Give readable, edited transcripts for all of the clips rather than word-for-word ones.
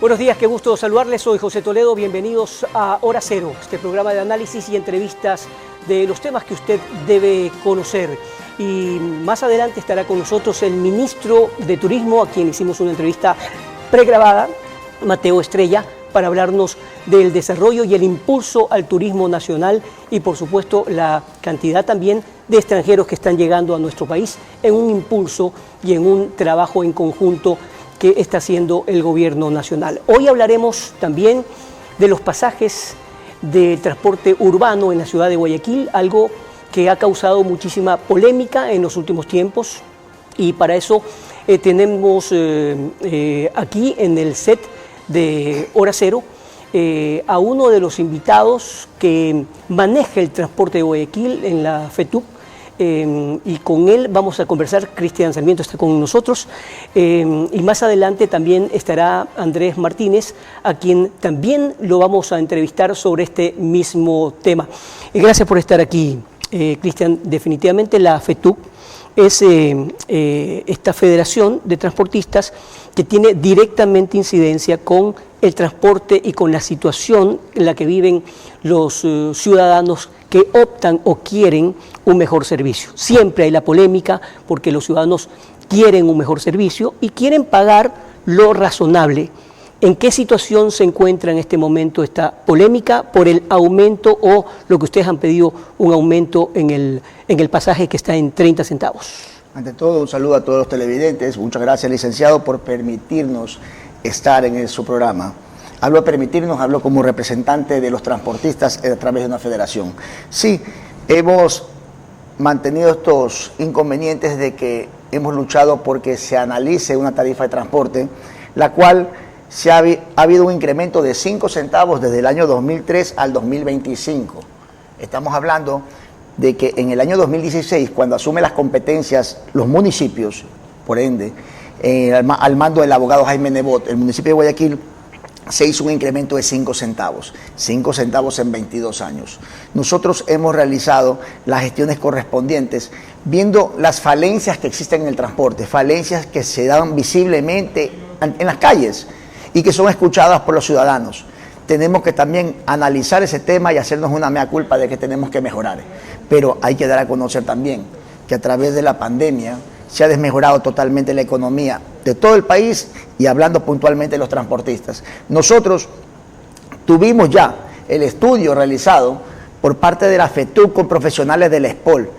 Buenos días, qué gusto saludarles. Soy José Toledo. Bienvenidos a Hora Cero, este programa de análisis y entrevistas de los temas que usted debe conocer. Y más adelante estará con nosotros el ministro de Turismo, a quien hicimos una entrevista pregrabada, Mateo Estrella, para hablarnos del desarrollo y el impulso al turismo nacional y, por supuesto, la cantidad también de extranjeros que están llegando a nuestro país en un impulso y en un trabajo en conjunto que está haciendo el gobierno nacional. Hoy hablaremos también de los pasajes de transporte urbano en la ciudad de Guayaquil, algo que ha causado muchísima polémica en los últimos tiempos, y para eso tenemos aquí en el set de Hora Cero a uno de los invitados que maneja el transporte de Guayaquil en la FETUC, y con él vamos a conversar. Cristian Sarmiento está con nosotros, y más adelante también estará Andrés Martínez, a quien también lo vamos a entrevistar sobre este mismo tema. Gracias por estar aquí, Cristian. Definitivamente la FETUC es esta federación de transportistas que tiene directamente incidencia con el transporte y con la situación en la que viven los ciudadanos que optan o quieren un mejor servicio. Siempre hay la polémica porque los ciudadanos quieren un mejor servicio y quieren pagar lo razonable. ¿En qué situación se encuentra en este momento esta polémica por el aumento o lo que ustedes han pedido, un aumento en el pasaje que está en 30 centavos? Ante todo, un saludo a todos los televidentes. Muchas gracias, licenciado, por permitirnos estar en su programa. Hablo como representante de los transportistas a través de una federación. Sí, hemos mantenido estos inconvenientes de que hemos luchado porque se analice una tarifa de transporte, la cual ha habido un incremento de 5 centavos desde el año 2003 al 2025. Estamos hablando de que en el año 2016, cuando asume las competencias los municipios, por ende, al mando del abogado Jaime Nebot, el municipio de Guayaquil, se hizo un incremento de 5 centavos en 22 años. Nosotros hemos realizado las gestiones correspondientes, viendo las falencias que existen en el transporte, falencias que se dan visiblemente en las calles y que son escuchadas por los ciudadanos. Tenemos que también analizar ese tema y hacernos una mea culpa de que tenemos que mejorar. Pero hay que dar a conocer también que a través de la pandemia se ha desmejorado totalmente la economía de todo el país, y hablando puntualmente de los transportistas. Nosotros tuvimos ya el estudio realizado por parte de la FETUC con profesionales del ESPOL,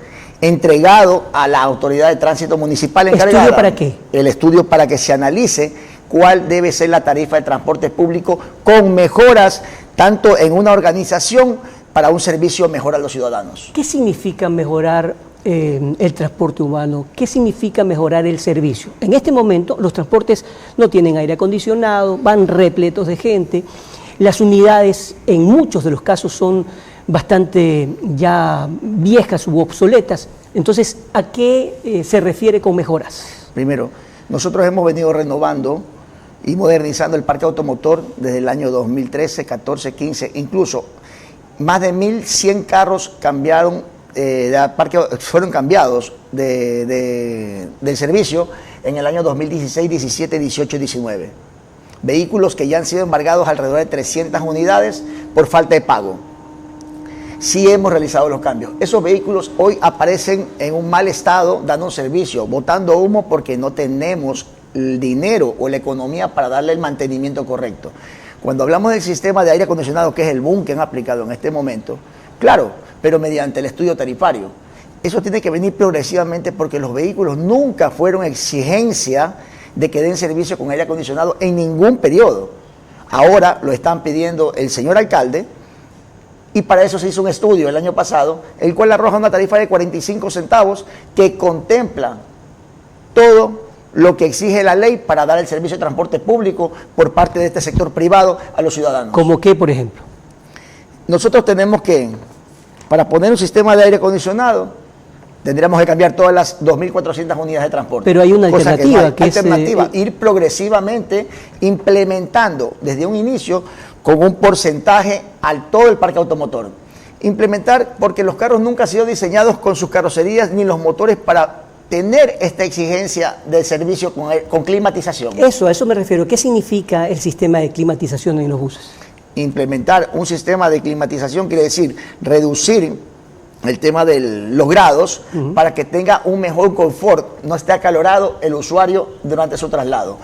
entregado a la Autoridad de Tránsito Municipal encargada. ¿Estudio para qué? El estudio para que se analice cuál debe ser la tarifa de transporte público con mejoras, tanto en una organización para un servicio mejor a los ciudadanos. ¿Qué significa mejorar el transporte humano? ¿Qué significa mejorar el servicio? En este momento los transportes no tienen aire acondicionado, van repletos de gente, las unidades en muchos de los casos son bastante ya viejas u obsoletas. Entonces, ¿a qué se refiere con mejoras? Primero, nosotros hemos venido renovando y modernizando el parque automotor desde el año 2013, 14, 15, incluso más de 1.100 carros fueron cambiados del servicio en el año 2016, 17, 18 y 19. Vehículos que ya han sido embargados alrededor de 300 unidades por falta de pago. Sí hemos realizado los cambios. Esos vehículos hoy aparecen en un mal estado, dando un servicio, botando humo porque no tenemos el dinero o la economía para darle el mantenimiento correcto. Cuando hablamos del sistema de aire acondicionado, que es el boom que han aplicado en este momento, claro, pero mediante el estudio tarifario. Eso tiene que venir progresivamente porque los vehículos nunca fueron exigencia de que den servicio con aire acondicionado en ningún periodo. Ahora lo están pidiendo el señor alcalde, y para eso se hizo un estudio el año pasado, el cual arroja una tarifa de 45 centavos que contempla todo lo que exige la ley para dar el servicio de transporte público por parte de este sector privado a los ciudadanos. ¿Cómo qué, por ejemplo? Nosotros tenemos que, para poner un sistema de aire acondicionado, tendríamos que cambiar todas las 2.400 unidades de transporte. Pero hay una alternativa. Ir progresivamente implementando desde un inicio con un porcentaje al todo el parque automotor. Implementar, porque los carros nunca han sido diseñados con sus carrocerías ni los motores para tener esta exigencia del servicio con climatización. A eso me refiero. ¿Qué significa el sistema de climatización en los buses? Implementar un sistema de climatización quiere decir reducir el tema de los grados para que tenga un mejor confort, no esté acalorado el usuario durante su traslado.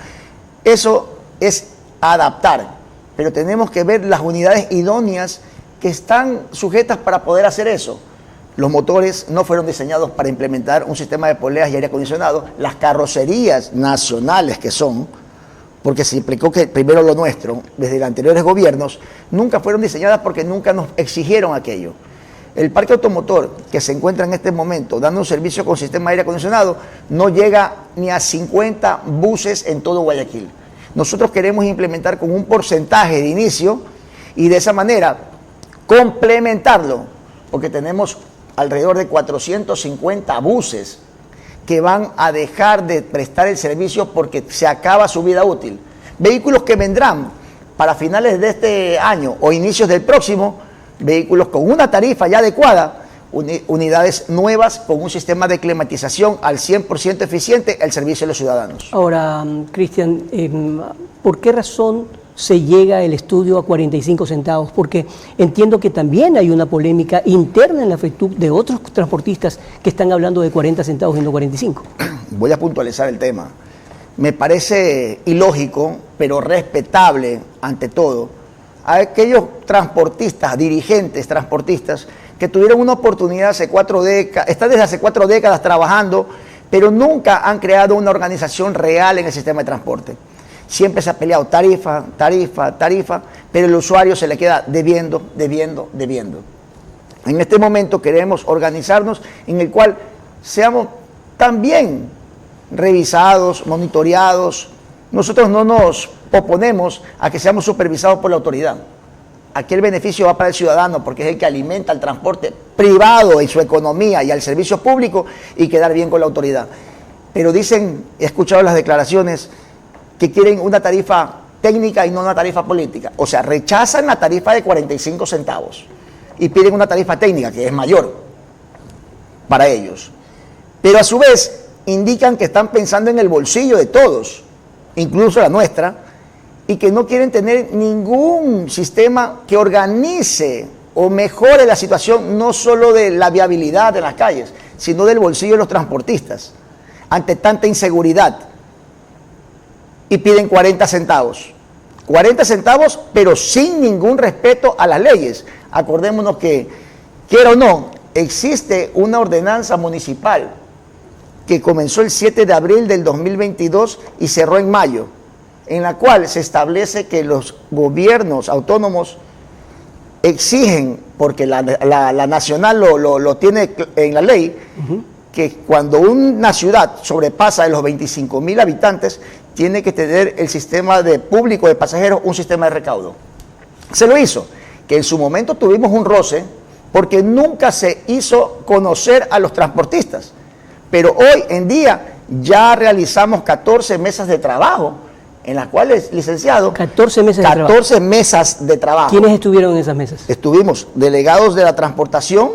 Eso es adaptar, pero tenemos que ver las unidades idóneas que están sujetas para poder hacer eso. Los motores no fueron diseñados para implementar un sistema de poleas y aire acondicionado. Las carrocerías nacionales que son, porque se implicó que primero lo nuestro, desde los anteriores gobiernos, nunca fueron diseñadas porque nunca nos exigieron aquello. El parque automotor que se encuentra en este momento dando un servicio con sistema de aire acondicionado no llega ni a 50 buses en todo Guayaquil. Nosotros queremos implementar con un porcentaje de inicio y de esa manera complementarlo, porque tenemos alrededor de 450 buses que van a dejar de prestar el servicio porque se acaba su vida útil. Vehículos que vendrán para finales de este año o inicios del próximo, vehículos con una tarifa ya adecuada, unidades nuevas con un sistema de climatización al 100% eficiente al servicio de los ciudadanos. Ahora, Cristian, ¿por qué razón se llega el estudio a 45 centavos? Porque entiendo que también hay una polémica interna en la FETUC de otros transportistas que están hablando de 40 centavos y no 45. Voy a puntualizar el tema. Me parece ilógico, pero respetable ante todo, a aquellos transportistas, dirigentes transportistas, que tuvieron una oportunidad hace 4 décadas, están desde hace 4 décadas trabajando, pero nunca han creado una organización real en el sistema de transporte. Siempre se ha peleado tarifa, tarifa, tarifa, pero el usuario se le queda debiendo. En este momento queremos organizarnos en el cual seamos también revisados, monitoreados. Nosotros no nos oponemos a que seamos supervisados por la autoridad. Aquí el beneficio va para el ciudadano porque es el que alimenta el transporte privado y su economía y al servicio público y quedar bien con la autoridad. Pero dicen, he escuchado las declaraciones, que quieren una tarifa técnica y no una tarifa política. O sea, rechazan la tarifa de 45 centavos y piden una tarifa técnica que es mayor para ellos. Pero a su vez indican que están pensando en el bolsillo de todos, incluso la nuestra, y que no quieren tener ningún sistema que organice o mejore la situación no solo de la viabilidad de las calles, sino del bolsillo de los transportistas, ante tanta inseguridad. Y piden 40 centavos. 40 centavos, pero sin ningún respeto a las leyes. Acordémonos que, quiera o no, existe una ordenanza municipal que comenzó el 7 de abril del 2022 y cerró en mayo, en la cual se establece que los gobiernos autónomos exigen, porque la nacional lo tiene en la ley, que cuando una ciudad sobrepasa de los 25.000 habitantes, tiene que tener el sistema de público de pasajeros, un sistema de recaudo. Se lo hizo, que en su momento tuvimos un roce, porque nunca se hizo conocer a los transportistas. Pero hoy en día ya realizamos 14 mesas de trabajo, en las cuales, licenciado, 14 mesas de trabajo. ¿Quiénes estuvieron en esas mesas? Estuvimos delegados de la transportación,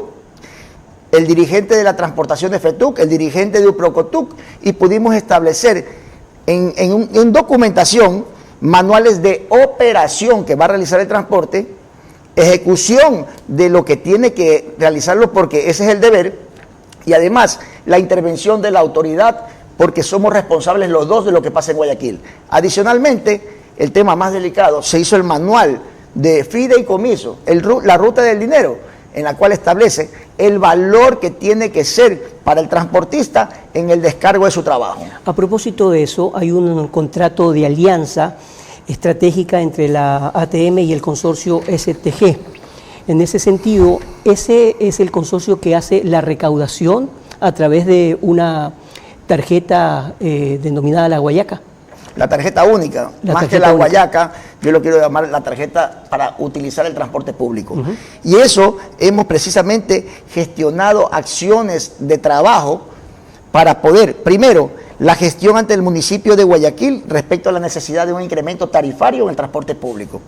el dirigente de la transportación de FETUC, el dirigente de UPROCOTUC, y pudimos establecer en documentación manuales de operación que va a realizar el transporte, ejecución de lo que tiene que realizarlo porque ese es el deber, y además la intervención de la autoridad porque somos responsables los dos de lo que pasa en Guayaquil. Adicionalmente, el tema más delicado, se hizo el manual de fideicomiso, la ruta del dinero, en la cual establece el valor que tiene que ser para el transportista en el descargo de su trabajo. A propósito de eso, hay un contrato de alianza estratégica entre la ATM y el consorcio STG. En ese sentido, ese es el consorcio que hace la recaudación a través de una tarjeta denominada la Guayaca. La tarjeta única, más que la Guayaca, yo lo quiero llamar la tarjeta para utilizar el transporte público. Y eso hemos precisamente gestionado acciones de trabajo para poder, primero, la gestión ante el municipio de Guayaquil respecto a la necesidad de un incremento tarifario en el transporte público.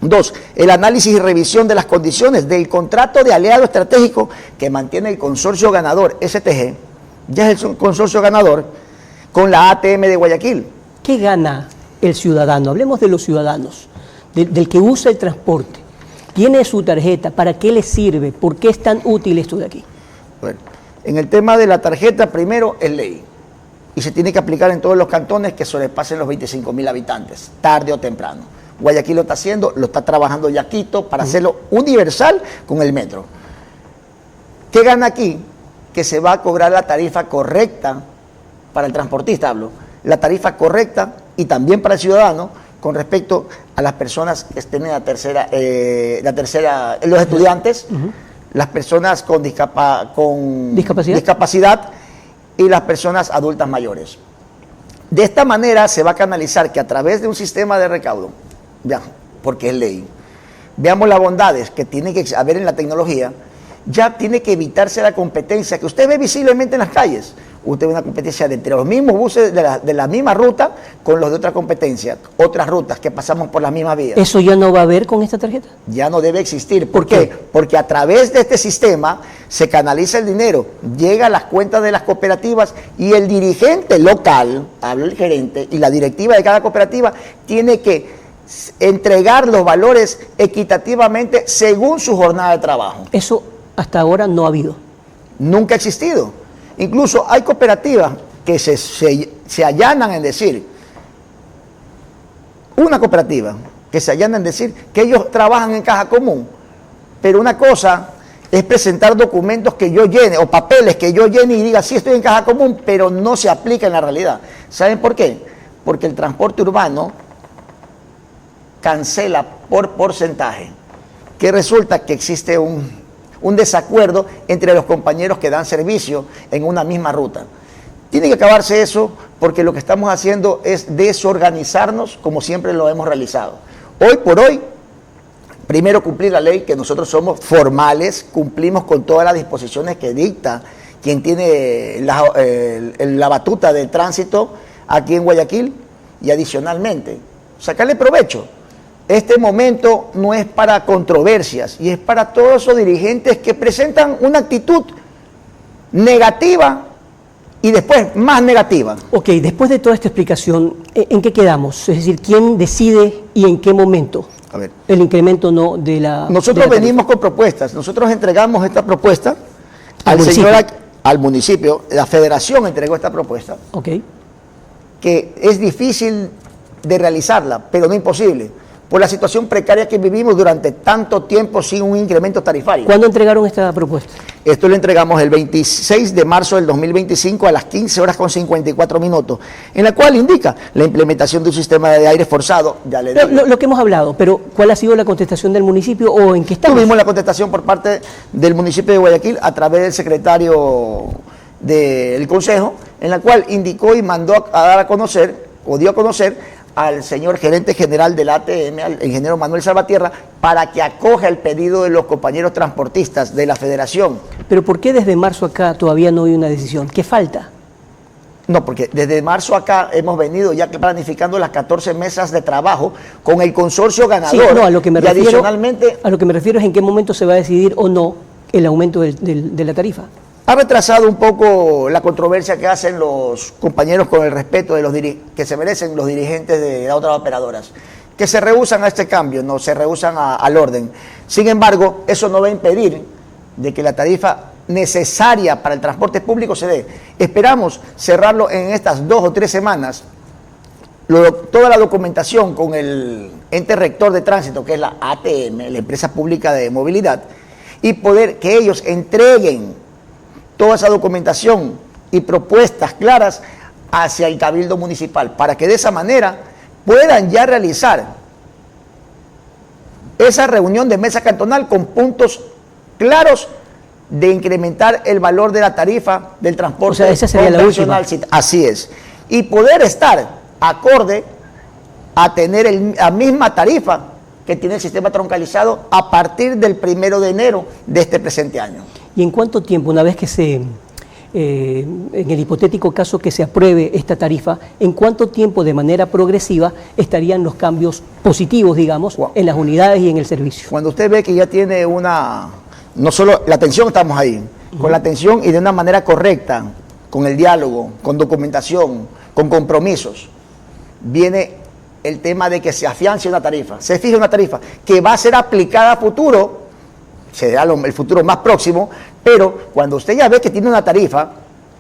2, el análisis y revisión de las condiciones del contrato de aliado estratégico que mantiene el consorcio ganador STG ya es el consorcio ganador con la ATM de Guayaquil. ¿Qué gana el ciudadano? Hablemos de los ciudadanos, del que usa el transporte. Tiene su tarjeta, ¿para qué le sirve? ¿Por qué es tan útil esto de aquí? Bueno, en el tema de la tarjeta, primero es ley. Y se tiene que aplicar en todos los cantones que sobrepasen los 25.000 habitantes, tarde o temprano. Guayaquil lo está haciendo, lo está trabajando ya Quito para hacerlo universal con el metro. ¿Qué gana aquí? Que se va a cobrar la tarifa correcta para el transportista, hablo, la tarifa correcta y también para el ciudadano con respecto a las personas que estén en la tercera, los estudiantes, las personas con discapacidad y las personas adultas mayores. De esta manera se va a canalizar que a través de un sistema de recaudo, ya, porque es ley, veamos las bondades que tiene que haber en la tecnología. Ya tiene que evitarse la competencia que usted ve visiblemente en las calles. Usted ve una competencia de entre los mismos buses de la misma ruta con los de otra competencia, otras rutas que pasamos por las mismas vías. ¿Eso ya no va a haber con esta tarjeta? Ya no debe existir. ¿Por qué? Porque a través de este sistema se canaliza el dinero, llega a las cuentas de las cooperativas y el dirigente local, habla el gerente, y la directiva de cada cooperativa tiene que entregar los valores equitativamente según su jornada de trabajo. Eso hasta ahora no ha habido. Nunca ha existido. Incluso hay cooperativas que se allanan en decir, una cooperativa que se allana en decir que ellos trabajan en caja común, pero una cosa es presentar documentos que yo llene o papeles que yo llene y diga sí estoy en caja común, pero no se aplica en la realidad. ¿Saben por qué? Porque el transporte urbano cancela por porcentaje, que resulta que existe un desacuerdo entre los compañeros que dan servicio en una misma ruta. Tiene que acabarse eso porque lo que estamos haciendo es desorganizarnos como siempre lo hemos realizado. Hoy por hoy, primero cumplir la ley, que nosotros somos formales, cumplimos con todas las disposiciones que dicta quien tiene la batuta del tránsito aquí en Guayaquil y adicionalmente, sacarle provecho. Este momento no es para controversias y es para todos esos dirigentes que presentan una actitud negativa y después más negativa. Ok, después de toda esta explicación, ¿en qué quedamos? Es decir, ¿quién decide y en qué momento? A ver, el incremento no de la... Nosotros venimos con propuestas, nosotros entregamos esta propuesta al municipio, la federación entregó esta propuesta, que es difícil de realizarla, pero no imposible, por la situación precaria que vivimos durante tanto tiempo sin un incremento tarifario. ¿Cuándo entregaron esta propuesta? Esto lo entregamos el 26 de marzo del 2025 a las 15 horas con 54 minutos, en la cual indica la implementación de un sistema de aire forzado. Ya le digo. Lo que hemos hablado, pero ¿cuál ha sido la contestación del municipio o en qué estamos? Tuvimos la contestación por parte del municipio de Guayaquil a través del secretario del Consejo, en la cual indicó y mandó a dar a conocer, o dio a conocer, al señor gerente general del ATM, al ingeniero Manuel Salvatierra, para que acoja el pedido de los compañeros transportistas de la federación. ¿Pero por qué desde marzo acá todavía no hay una decisión? ¿Qué falta? No, porque desde marzo acá hemos venido ya planificando las 14 mesas de trabajo con el consorcio ganador. Sí, no, a lo que me refiero, adicionalmente, a lo que me refiero es en qué momento se va a decidir o no el aumento de la tarifa. Ha retrasado un poco la controversia que hacen los compañeros con el respeto de que se merecen los dirigentes de las otras operadoras, que se rehúsan a este cambio, no se rehúsan al orden. Sin embargo, eso no va a impedir de que la tarifa necesaria para el transporte público se dé. Esperamos cerrarlo en estas 2 o 3 semanas, toda la documentación con el ente rector de tránsito, que es la ATM, la Empresa Pública de Movilidad, y poder que ellos entreguen toda esa documentación y propuestas claras hacia el Cabildo Municipal, para que de esa manera puedan ya realizar esa reunión de mesa cantonal con puntos claros de incrementar el valor de la tarifa del transporte. O sea, esa sería la última. Así es. Y poder estar acorde a tener la misma tarifa que tiene el sistema troncalizado a partir del 1 de enero de este presente año. ¿Y en cuánto tiempo, una vez que en el hipotético caso que se apruebe esta tarifa, en cuánto tiempo de manera progresiva estarían los cambios positivos, digamos, en las unidades y en el servicio? Cuando usted ve que ya tiene no solo la atención, estamos ahí, con la atención y de una manera correcta, con el diálogo, con documentación, con compromisos, viene el tema de que se afiance una tarifa, se fije una tarifa que va a ser aplicada a futuro, será el futuro más próximo, pero cuando usted ya ve que tiene una tarifa,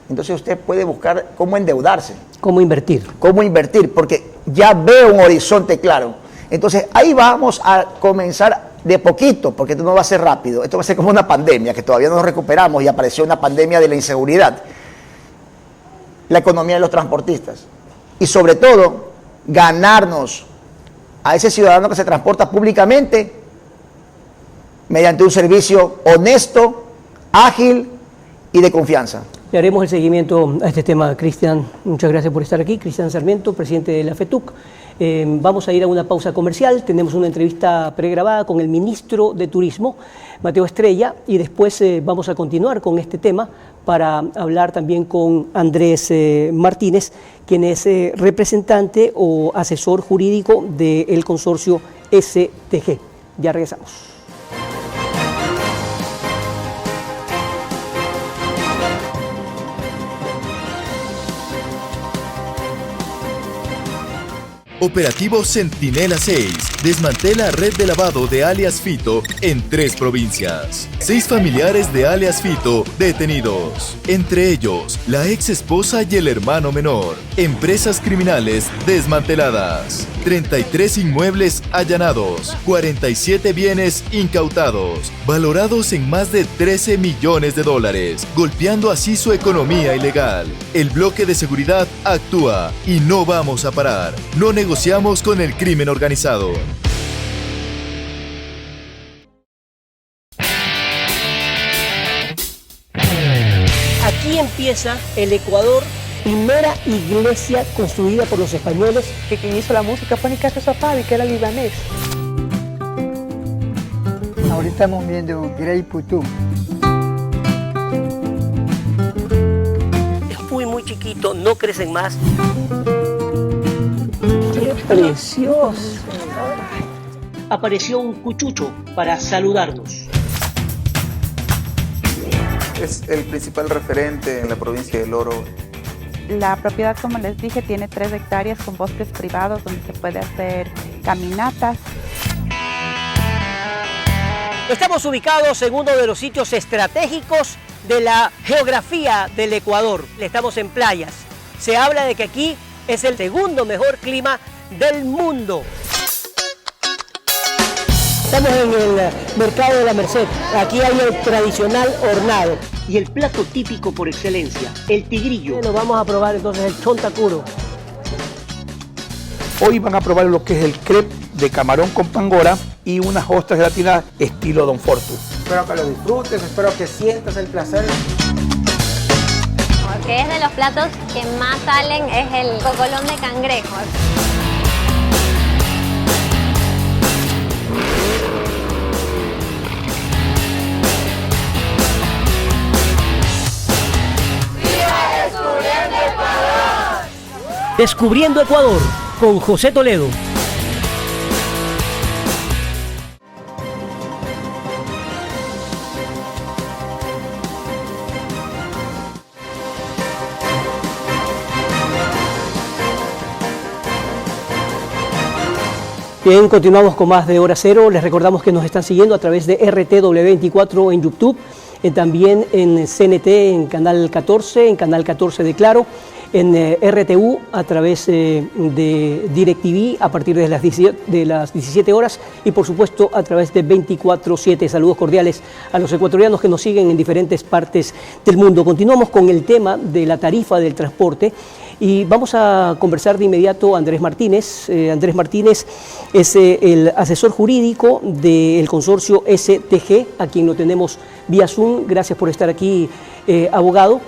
entonces usted puede buscar cómo endeudarse. ¿Cómo invertir? Cómo invertir, porque ya ve un horizonte claro. Entonces ahí vamos a comenzar de poquito, porque esto no va a ser rápido, esto va a ser como una pandemia, que todavía no nos recuperamos y apareció una pandemia de la inseguridad. La economía de los transportistas. Y sobre todo, ganarnos a ese ciudadano que se transporta públicamente mediante un servicio honesto, ágil y de confianza. Le haremos el seguimiento a este tema, Cristian. Muchas gracias por estar aquí. Cristian Sarmiento, presidente de la FETUC. Vamos a ir a una pausa comercial. Tenemos una entrevista pregrabada con el ministro de Turismo, Mateo Estrella, y después vamos a continuar con este tema para hablar también con Andrés Martínez, quien es representante o asesor jurídico del consorcio STG. Ya regresamos. Operativo Centinela 6 desmantela red de lavado de alias Fito en 3 provincias. 6 familiares de alias Fito detenidos, entre ellos la ex esposa y el hermano menor. Empresas criminales desmanteladas. 33 inmuebles allanados, 47 bienes incautados, valorados en más de 13 millones de dólares, golpeando así su economía ilegal. El bloque de seguridad actúa y no vamos a parar. No negociamos con el crimen organizado. Aquí empieza el Ecuador, primera iglesia construida por los españoles. Que quien hizo la música fue Nicasio Safavi, que era libanés. Ahorita estamos viendo Grey Putum. Es muy chiquito, no crecen más. ¡Qué precioso! Apareció un cuchucho para saludarnos. Es el principal referente en la provincia del Oro. La propiedad, como les dije, tiene 3 hectáreas con bosques privados donde se puede hacer caminatas. Estamos ubicados en uno de los sitios estratégicos de la geografía del Ecuador. Estamos en playas. Se habla de que aquí es el segundo mejor clima del mundo. Estamos en el mercado de la Merced. Aquí hay el tradicional hornado y el plato típico por excelencia, el tigrillo. Lo vamos a probar entonces el chontacuro. Hoy van a probar lo que es el crepe de camarón con pangora y unas ostras gelatinas estilo Don Fortu. Espero que lo disfrutes, espero que sientas el placer. Porque es de los platos que más salen es el cocolón de cangrejo. Descubriendo Ecuador con José Toledo. Bien, continuamos con más de Hora Cero. Les recordamos que nos están siguiendo a través de RTW24 en YouTube, también en CNT en Canal 14, en Canal 14 de Claro, en RTU a través de DirecTV a partir de las 17 horas y por supuesto a través de 24/7. Saludos cordiales a los ecuatorianos que nos siguen en diferentes partes del mundo. Continuamos con el tema de la tarifa del transporte y vamos a conversar de inmediato a Andrés Martínez. Andrés Martínez es el asesor jurídico del consorcio STG, a quien lo tenemos vía Zoom. Gracias por estar aquí, abogado.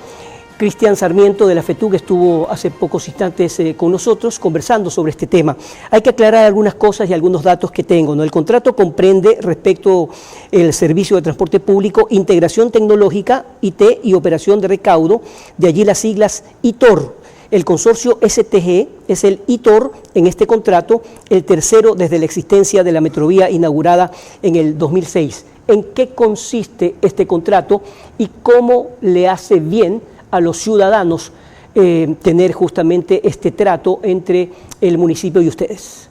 Cristian Sarmiento de la FETUC estuvo hace pocos instantes con nosotros conversando sobre este tema. Hay que aclarar algunas cosas y algunos datos que tengo, ¿no? El contrato comprende respecto al servicio de transporte público, integración tecnológica, IT y operación de recaudo, de allí las siglas ITOR. El consorcio STG es el ITOR en este contrato, el tercero desde la existencia de la metrovía inaugurada en el 2006. ¿En qué consiste este contrato y cómo le hace bien a los ciudadanos tener justamente este trato entre el municipio y ustedes?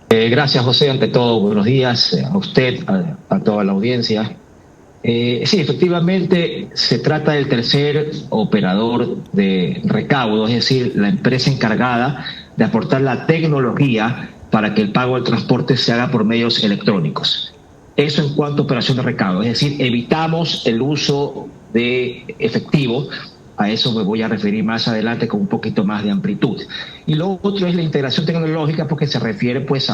Gracias, José. Ante todo, buenos días a usted, a toda la audiencia. Sí, efectivamente, se trata del tercer operador de recaudo, es decir, la empresa encargada de aportar la tecnología para que el pago del transporte se haga por medios electrónicos. Eso en cuanto a operación de recaudo, es decir, evitamos el uso de efectivo. A eso me voy a referir más adelante con un poquito más de amplitud. Y lo otro es la integración tecnológica, porque se refiere pues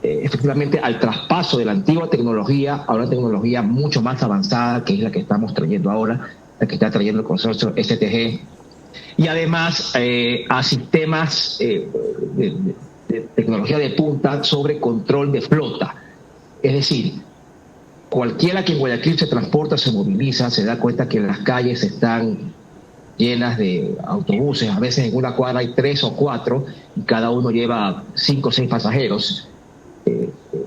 efectivamente al traspaso de la antigua tecnología a una tecnología mucho más avanzada, que es la que estamos trayendo ahora, la que está trayendo el consorcio STG, y además a sistemas de tecnología de punta sobre control de flota. Es decir, cualquiera que en Guayaquil se transporta, se moviliza, se da cuenta que las calles están llenas de autobuses. A veces en una cuadra hay 3 o 4 y cada uno lleva 5 o 6 pasajeros.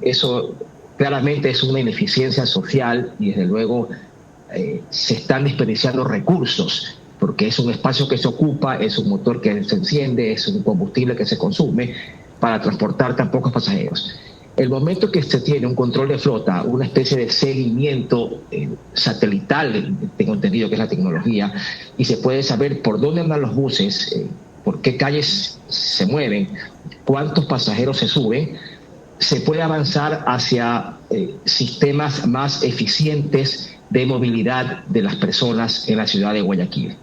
Eso claramente es una ineficiencia social y desde luego se están desperdiciando recursos, porque es un espacio que se ocupa, es un motor que se enciende, es un combustible que se consume para transportar tan pocos pasajeros. El momento que se tiene un control de flota, una especie de seguimiento satelital, tengo entendido que es la tecnología, y se puede saber por dónde andan los buses, por qué calles se mueven, cuántos pasajeros se suben, se puede avanzar hacia sistemas más eficientes de movilidad de las personas en la ciudad de Guayaquil.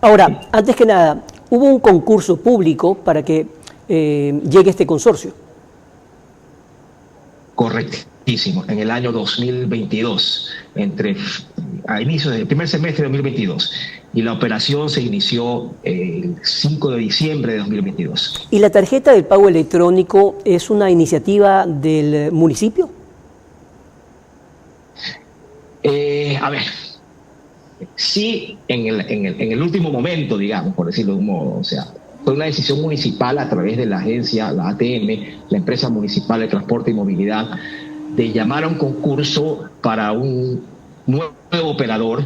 Ahora, antes que nada, ¿hubo un concurso público para que llegue este consorcio? Correctísimo, en el año 2022, a inicios del primer semestre de 2022, y la operación se inició el 5 de diciembre de 2022. ¿Y la tarjeta del pago electrónico es una iniciativa del municipio? A ver, sí, en el último momento, digamos, por decirlo de un modo, o sea, fue una decisión municipal a través de la agencia, la ATM, la empresa municipal de transporte y movilidad, de llamar a un concurso para un nuevo operador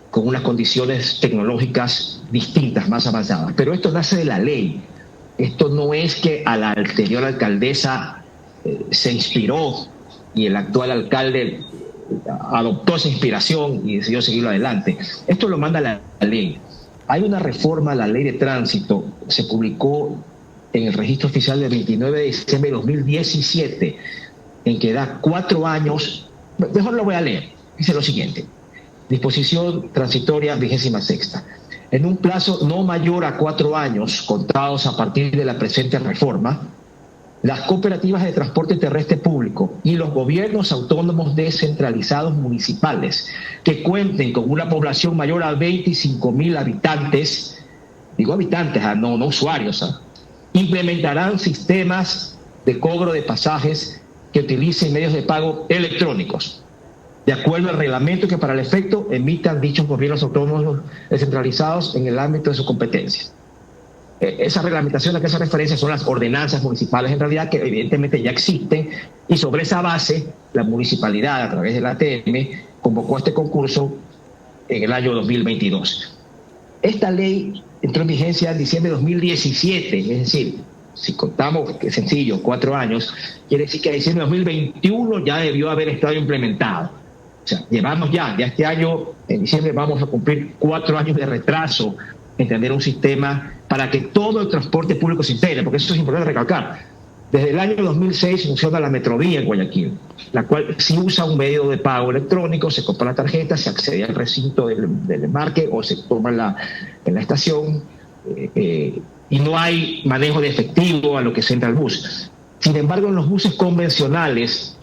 con unas condiciones tecnológicas distintas, más avanzadas. Pero esto nace de la ley. Esto no es que a la anterior alcaldesa se inspiró y el actual alcalde adoptó esa inspiración y decidió seguirlo adelante. Esto lo manda la ley. Hay una reforma a la ley de tránsito, se publicó en el registro oficial del 29 de diciembre de 2017, en que da 4 años, mejor lo voy a leer, dice lo siguiente: disposición transitoria 26ª. En un plazo no mayor a 4 años, contados a partir de la presente reforma, las cooperativas de transporte terrestre público y los gobiernos autónomos descentralizados municipales que cuenten con una población mayor a 25.000 habitantes, digo habitantes, no usuarios, implementarán sistemas de cobro de pasajes que utilicen medios de pago electrónicicos, de acuerdo al reglamento que para el efecto emitan dichos gobiernos autónomos descentralizados en el ámbito de sus competencias. Esa reglamentación a que hace referencia son las ordenanzas municipales, en realidad, que evidentemente ya existen, y sobre esa base la municipalidad, a través de la ATM, convocó este concurso en el año 2022. Esta ley entró en vigencia en diciembre de 2017, es decir, si contamos, que es sencillo, 4 años, quiere decir que en diciembre de 2021 ya debió haber estado implementado. O sea, llevamos ya este año, en diciembre vamos a cumplir 4 años de retraso en tener un sistema para que todo el transporte público se integre, porque eso es importante recalcar. Desde el año 2006 funciona la Metrovía en Guayaquil, la cual sí usa un medio de pago electrónico, se compra la tarjeta, se accede al recinto del embarque o se toma en la estación, y no hay manejo de efectivo a lo que se entra al bus. Sin embargo, en los buses convencionales,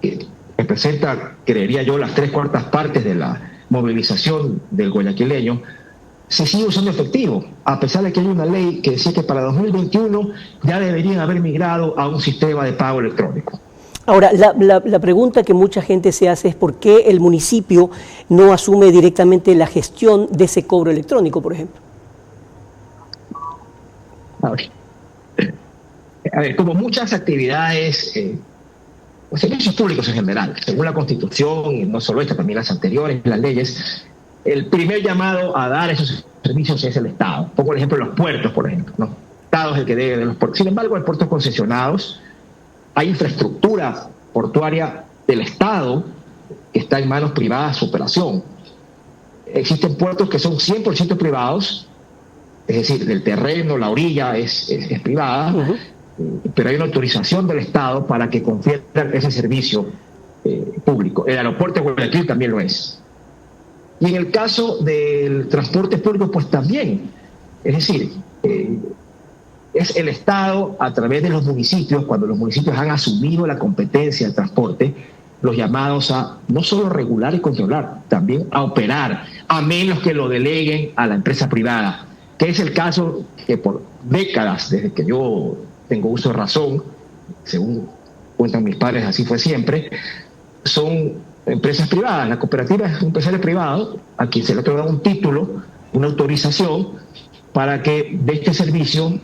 que representa, creería yo, las 3/4 partes de la movilización del guayaquileño, se sigue usando efectivo, a pesar de que hay una ley que decía que para 2021 ya deberían haber migrado a un sistema de pago electrónico. Ahora, la pregunta que mucha gente se hace es por qué el municipio no asume directamente la gestión de ese cobro electrónico, por ejemplo. A ver, como muchas actividades, los servicios públicos en general, según la Constitución, y no solo esta, también las anteriores, las leyes, el primer llamado a dar esos servicios es el Estado. Pongo el ejemplo de los puertos, por ejemplo, ¿no? El Estado es el que debe de los puertos. Sin embargo, hay puertos concesionados, hay infraestructura portuaria del Estado que está en manos privadas su operación. Existen puertos que son 100% privados, es decir, el terreno, la orilla es privada, pero hay una autorización del Estado para que confieran ese servicio público. El aeropuerto de Guayaquil también lo es. Y en el caso del transporte público, pues también. Es decir, es el Estado, a través de los municipios, cuando los municipios han asumido la competencia del transporte, los llamados a no solo regular y controlar, también a operar, a menos que lo deleguen a la empresa privada, que es el caso que por décadas, desde que yo tengo uso de razón, según cuentan mis padres, así fue siempre, son empresas privadas. La cooperativa es un empresario privado a quien se le otorga un título, una autorización para que dé este servicio,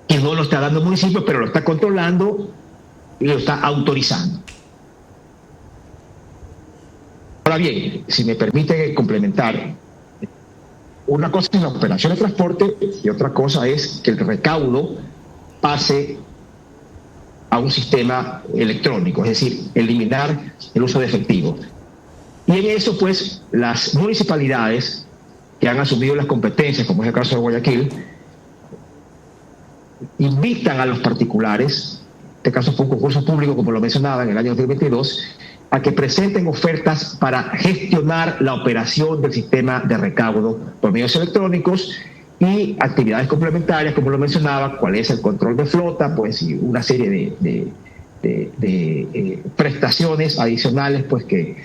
que no lo está dando el municipio, pero lo está controlando y lo está autorizando. Ahora bien, si me permiten complementar, una cosa es la operación de transporte y otra cosa es que el recaudo pase a un sistema electrónico, es decir, eliminar el uso de efectivo. Y en eso, pues, las municipalidades que han asumido las competencias, como es el caso de Guayaquil, invitan a los particulares, en este caso fue un concurso público, como lo mencionaba, en el año 2022, a que presenten ofertas para gestionar la operación del sistema de recaudo por medios electrónicos y actividades complementarias, como lo mencionaba, cuál es el control de flota, pues, y una serie de prestaciones adicionales, pues, que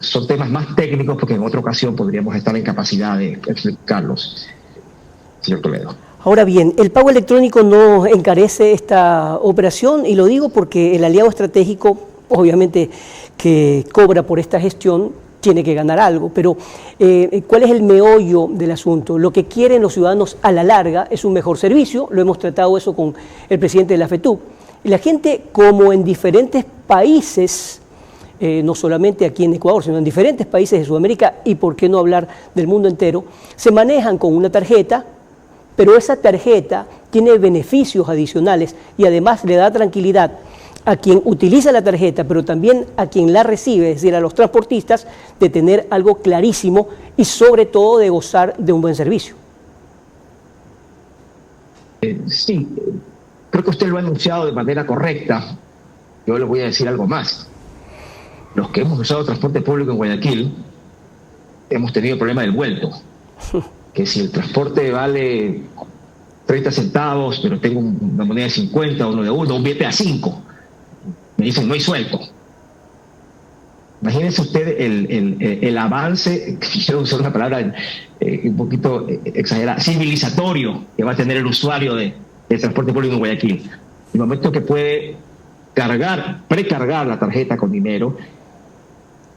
son temas más técnicos, porque en otra ocasión podríamos estar en capacidad de explicarlos. Señor Toledo. Ahora bien, el pago electrónico no encarece esta operación, y lo digo porque el aliado estratégico, obviamente, que cobra por esta gestión, tiene que ganar algo, pero ¿cuál es el meollo del asunto? Lo que quieren los ciudadanos a la larga es un mejor servicio, lo hemos tratado eso con el presidente de la FETUC, y la gente, como en diferentes países, no solamente aquí en Ecuador, sino en diferentes países de Sudamérica, y por qué no hablar del mundo entero, se manejan con una tarjeta, pero esa tarjeta tiene beneficios adicionales y además le da tranquilidad a quien utiliza la tarjeta, pero también a quien la recibe, es decir, a los transportistas, de tener algo clarísimo y sobre todo de gozar de un buen servicio. Sí, creo que usted lo ha anunciado de manera correcta. Yo le voy a decir algo más. Los que hemos usado transporte público en Guayaquil hemos tenido el problema del vuelto. Que si el transporte vale 30 centavos, pero tengo una moneda de 50, uno de 1, un billete a 5, me dicen no hay suelto. Imagínense usted el avance, quiero usar una palabra un poquito exagerada, civilizatorio, que va a tener el usuario de transporte público en Guayaquil. El momento que puede precargar la tarjeta con dinero,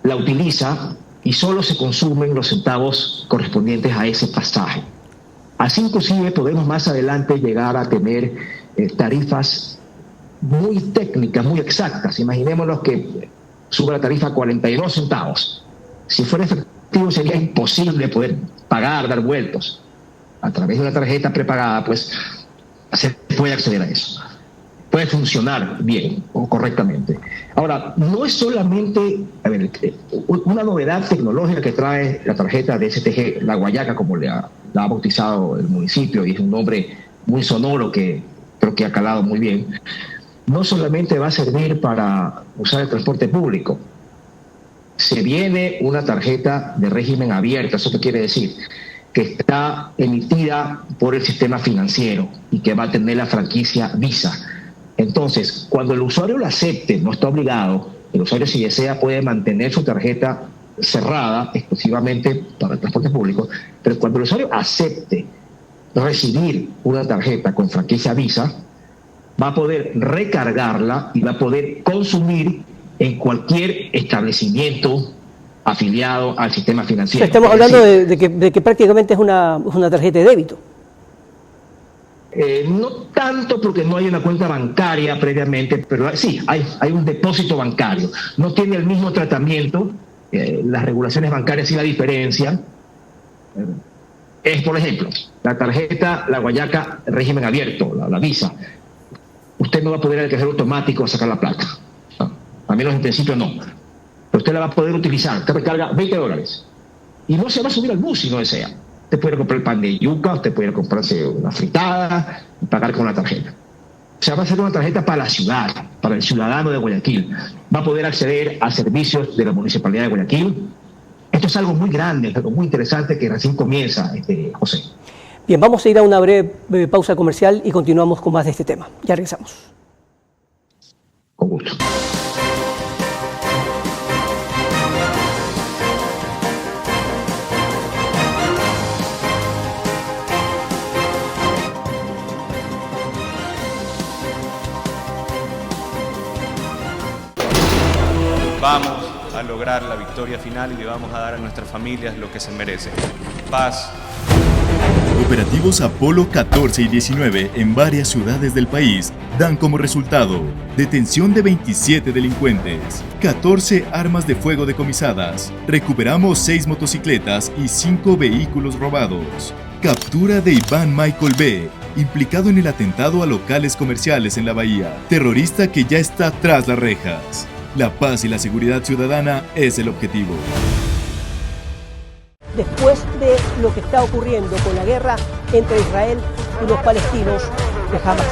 la utiliza y solo se consumen los centavos correspondientes a ese pasaje. Así inclusive podemos más adelante llegar a tener tarifas muy técnicas, muy exactas. Imaginémonos que sube la tarifa a 42 centavos. Si fuera efectivo sería imposible poder pagar, dar vueltos. A través de una tarjeta prepagada, pues se puede acceder a eso. Puede funcionar bien o correctamente. Ahora, no es solamente una novedad tecnológica que trae la tarjeta de STG, la Guayaca, como la ha bautizado el municipio, y es un nombre muy sonoro que creo que ha calado muy bien. No solamente va a servir para usar el transporte público. Se viene una tarjeta de régimen abierto. ¿Eso qué quiere decir? Que está emitida por el sistema financiero y que va a tener la franquicia Visa. Entonces, cuando el usuario la acepte, no está obligado, el usuario, si desea, puede mantener su tarjeta cerrada exclusivamente para el transporte público, pero cuando el usuario acepte recibir una tarjeta con franquicia Visa, va a poder recargarla y va a poder consumir en cualquier establecimiento afiliado al sistema financiero. Estamos hablando de que prácticamente es una tarjeta de débito. No tanto, porque no hay una cuenta bancaria previamente, pero sí, hay un depósito bancario. No tiene el mismo tratamiento las regulaciones bancarias y la diferencia es, por ejemplo, la tarjeta, la guayaca, régimen abierto, la Visa. Usted no va a poder al cajero automático sacar la plata. No, al menos en principio no. Pero usted la va a poder utilizar. Usted recarga $20 y no se va a subir al bus si no desea. Usted puede comprar el pan de yuca, usted puede comprarse una fritada y pagar con la tarjeta. O sea, va a ser una tarjeta para la ciudad, para el ciudadano de Guayaquil. Va a poder acceder a servicios de la Municipalidad de Guayaquil. Esto es algo muy grande, algo muy interesante que recién comienza, José. Bien, vamos a ir a una breve pausa comercial y continuamos con más de este tema. Ya regresamos. Con gusto. Vamos a lograr la victoria final y le vamos a dar a nuestras familias lo que se merecen. Paz. Operativos Apolo 14 y 19 en varias ciudades del país dan como resultado detención de 27 delincuentes, 14 armas de fuego decomisadas, recuperamos 6 motocicletas y 5 vehículos robados, captura de Iván Michael B., implicado en el atentado a locales comerciales en la bahía, terrorista que ya está tras las rejas. La paz y la seguridad ciudadana es el objetivo. Después de lo que está ocurriendo con la guerra entre Israel y los palestinos de Hamas.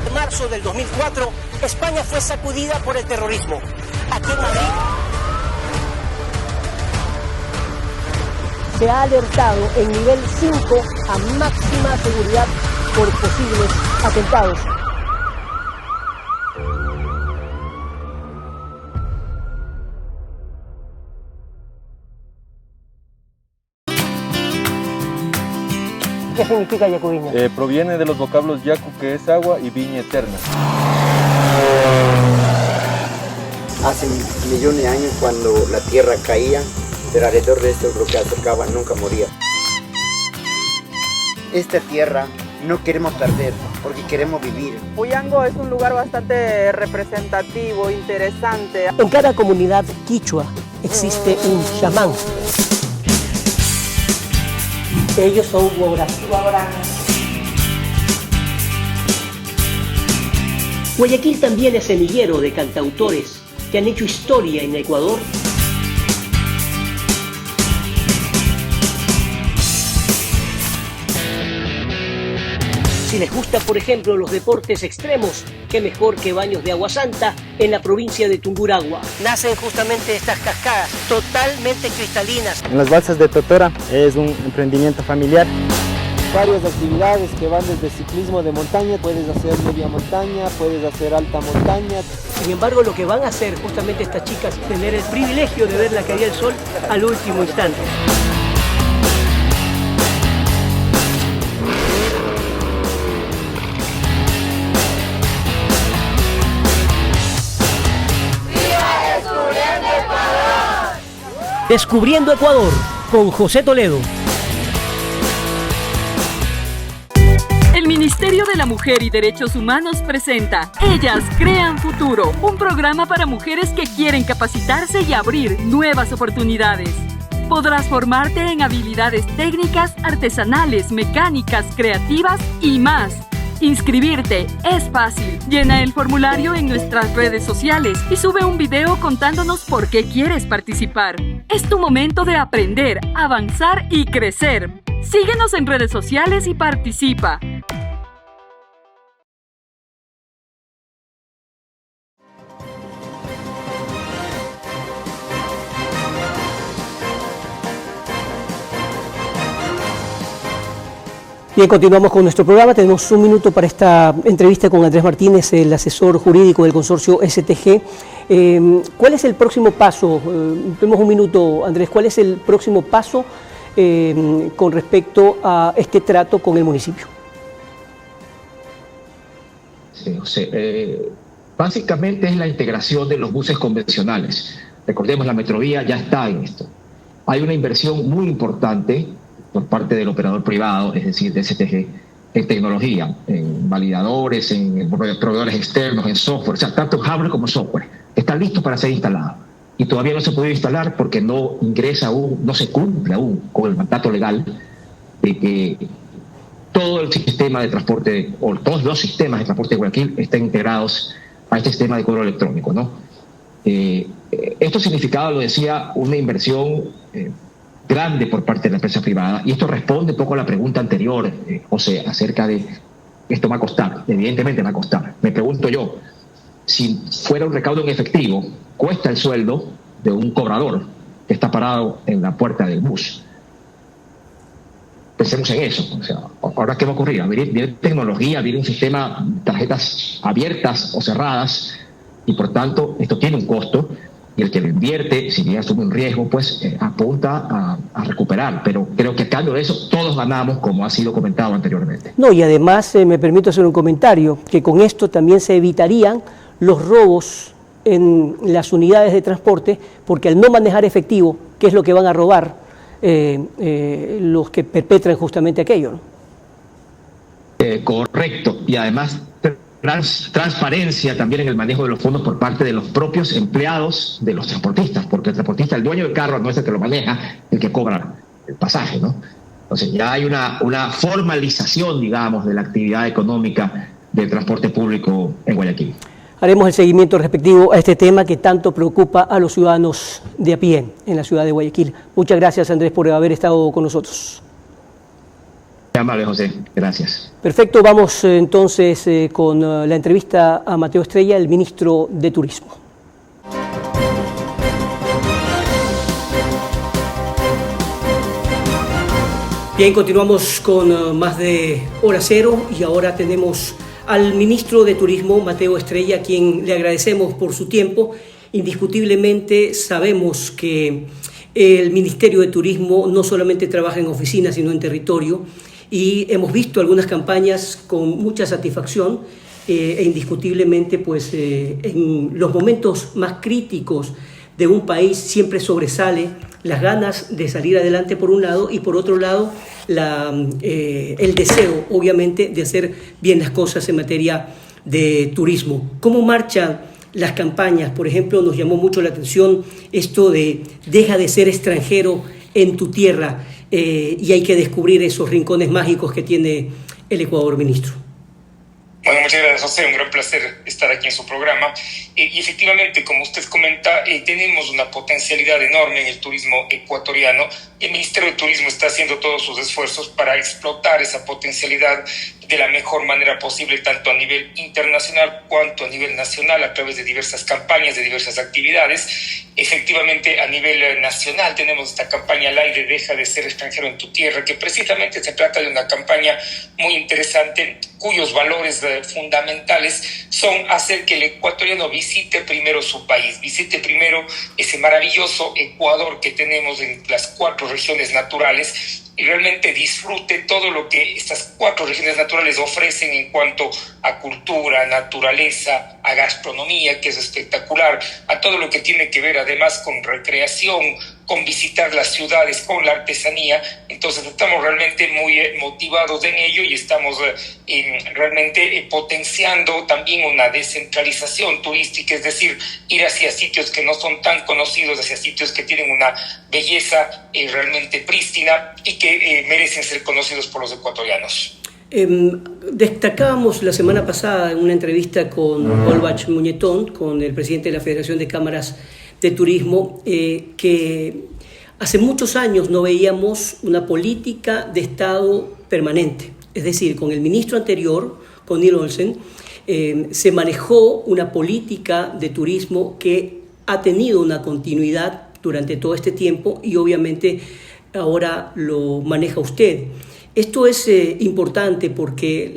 En marzo del 2004, España fue sacudida por el terrorismo. Aquí en Madrid se ha alertado en nivel 5 a máxima seguridad por posibles atentados. ¿Qué significa Yacuviña? Proviene de los vocablos yacu, que es agua, y viña eterna. Hace millones de años, cuando la tierra caía, del alrededor de esto lo que acercaba nunca moría. Esta tierra no queremos perder, porque queremos vivir. Puyango es un lugar bastante representativo, interesante. En cada comunidad quichua existe un chamán. Ellos son guaraníes. Guayaquil también es semillero de cantautores que han hecho historia en Ecuador. Si les gusta, por ejemplo, los deportes extremos, qué mejor que Baños de Agua Santa en la provincia de Tungurahua. Nacen justamente estas cascadas, totalmente cristalinas. En las balsas de Totora es un emprendimiento familiar. Varias actividades que van desde ciclismo de montaña, puedes hacer media montaña, puedes hacer alta montaña. Sin embargo, lo que van a hacer justamente estas chicas es tener el privilegio de ver la caída del sol al último instante. Descubriendo Ecuador, con José Toledo. El Ministerio de la Mujer y Derechos Humanos presenta Ellas Crean Futuro, un programa para mujeres que quieren capacitarse y abrir nuevas oportunidades. Podrás formarte en habilidades técnicas, artesanales, mecánicas, creativas y más. Inscribirte es fácil. Llena el formulario en nuestras redes sociales y sube un video contándonos por qué quieres participar. Es tu momento de aprender, avanzar y crecer. Síguenos en redes sociales y participa. Bien, continuamos con nuestro programa. Tenemos un minuto para esta entrevista con Andrés Martínez, el asesor jurídico del consorcio STG. ¿Cuál es el próximo paso? Tenemos un minuto, Andrés. ¿Cuál es el próximo paso con respecto a este trato con el municipio? Sí, José. Básicamente es la integración de los buses convencionales. Recordemos, la Metrovía ya está en esto. Hay una inversión muy importante por parte del operador privado, es decir, de STG, en tecnología, en validadores, en proveedores externos, en software, o sea, tanto hardware como software. Está listo para ser instalado. Y todavía no se puede instalar porque no ingresa aún, no se cumple aún con el mandato legal de que todo el sistema de transporte, o todos los sistemas de transporte de Guayaquil estén integrados a este sistema de cobro electrónico, ¿no? Esto significaba, lo decía, una inversión grande por parte de la empresa privada, y esto responde un poco a la pregunta anterior, José, acerca de esto va a costar. Evidentemente va a costar. Me pregunto yo, si fuera un recaudo en efectivo, cuesta el sueldo de un cobrador que está parado en la puerta del bus. Pensemos en eso. O sea, ahora, ¿qué va a ocurrir? Viene tecnología, viene un sistema, tarjetas abiertas o cerradas, y por tanto esto tiene un costo, y el que lo invierte, si bien asume un riesgo, pues apunta a recuperar. Pero creo que a cambio de eso todos ganamos, como ha sido comentado anteriormente. No, y además me permito hacer un comentario, que con esto también se evitarían los robos en las unidades de transporte, porque al no manejar efectivo, ¿qué es lo que van a robar los que perpetran justamente aquello, ¿no? Correcto, y además transparencia también en el manejo de los fondos por parte de los propios empleados de los transportistas, porque el transportista, el dueño del carro, no es el que lo maneja, el que cobra el pasaje, ¿no? Entonces ya hay una formalización, digamos, de la actividad económica del transporte público en Guayaquil. Haremos el seguimiento respectivo a este tema que tanto preocupa a los ciudadanos de a pie en la ciudad de Guayaquil. Muchas gracias, Andrés, por haber estado con nosotros. Muy amable, José. Gracias. Perfecto, vamos entonces con la entrevista a Mateo Estrella, el ministro de Turismo. Bien, continuamos con más de Hora Cero y ahora tenemos al ministro de Turismo, Mateo Estrella, a quien le agradecemos por su tiempo. Indiscutiblemente sabemos que el Ministerio de Turismo no solamente trabaja en oficinas, sino en territorio, y hemos visto algunas campañas con mucha satisfacción e indiscutiblemente pues, en los momentos más críticos de un país siempre sobresale las ganas de salir adelante por un lado y por otro lado el deseo obviamente de hacer bien las cosas en materia de turismo. ¿Cómo marchan las campañas? Por ejemplo, nos llamó mucho la atención esto de deja de ser extranjero en tu tierra, y hay que descubrir esos rincones mágicos que tiene el Ecuador, ministro. Bueno, muchas gracias, José. Un gran placer estar aquí en su programa. Y efectivamente, como usted comenta, tenemos una potencialidad enorme en el turismo ecuatoriano. El Ministerio de Turismo está haciendo todos sus esfuerzos para explotar esa potencialidad de la mejor manera posible, tanto a nivel internacional cuanto a nivel nacional, a través de diversas campañas, de diversas actividades. Efectivamente, a nivel nacional tenemos esta campaña al aire, deja de ser extranjero en tu tierra, que precisamente se trata de una campaña muy interesante, cuyos valores fundamentales son hacer que el ecuatoriano visite primero su país, visite primero ese maravilloso Ecuador que tenemos en las 4 regiones naturales, y realmente disfrute todo lo que estas 4 regiones naturales ofrecen en cuanto a cultura, naturaleza, a gastronomía, que es espectacular, a todo lo que tiene que ver además con recreación, con visitar las ciudades, con la artesanía. Entonces estamos realmente muy motivados en ello y estamos realmente potenciando también una descentralización turística, es decir, ir hacia sitios que no son tan conocidos, hacia sitios que tienen una belleza realmente prístina y que merecen ser conocidos por los ecuatorianos. Destacábamos la semana pasada en una entrevista con Olbach Muñetón, con el presidente de la Federación de Cámaras de Turismo, que hace muchos años no veíamos una política de Estado permanente. Es decir, con el ministro anterior, con Neil Olsen, se manejó una política de turismo que ha tenido una continuidad durante todo este tiempo y obviamente ahora lo maneja usted. Esto es importante porque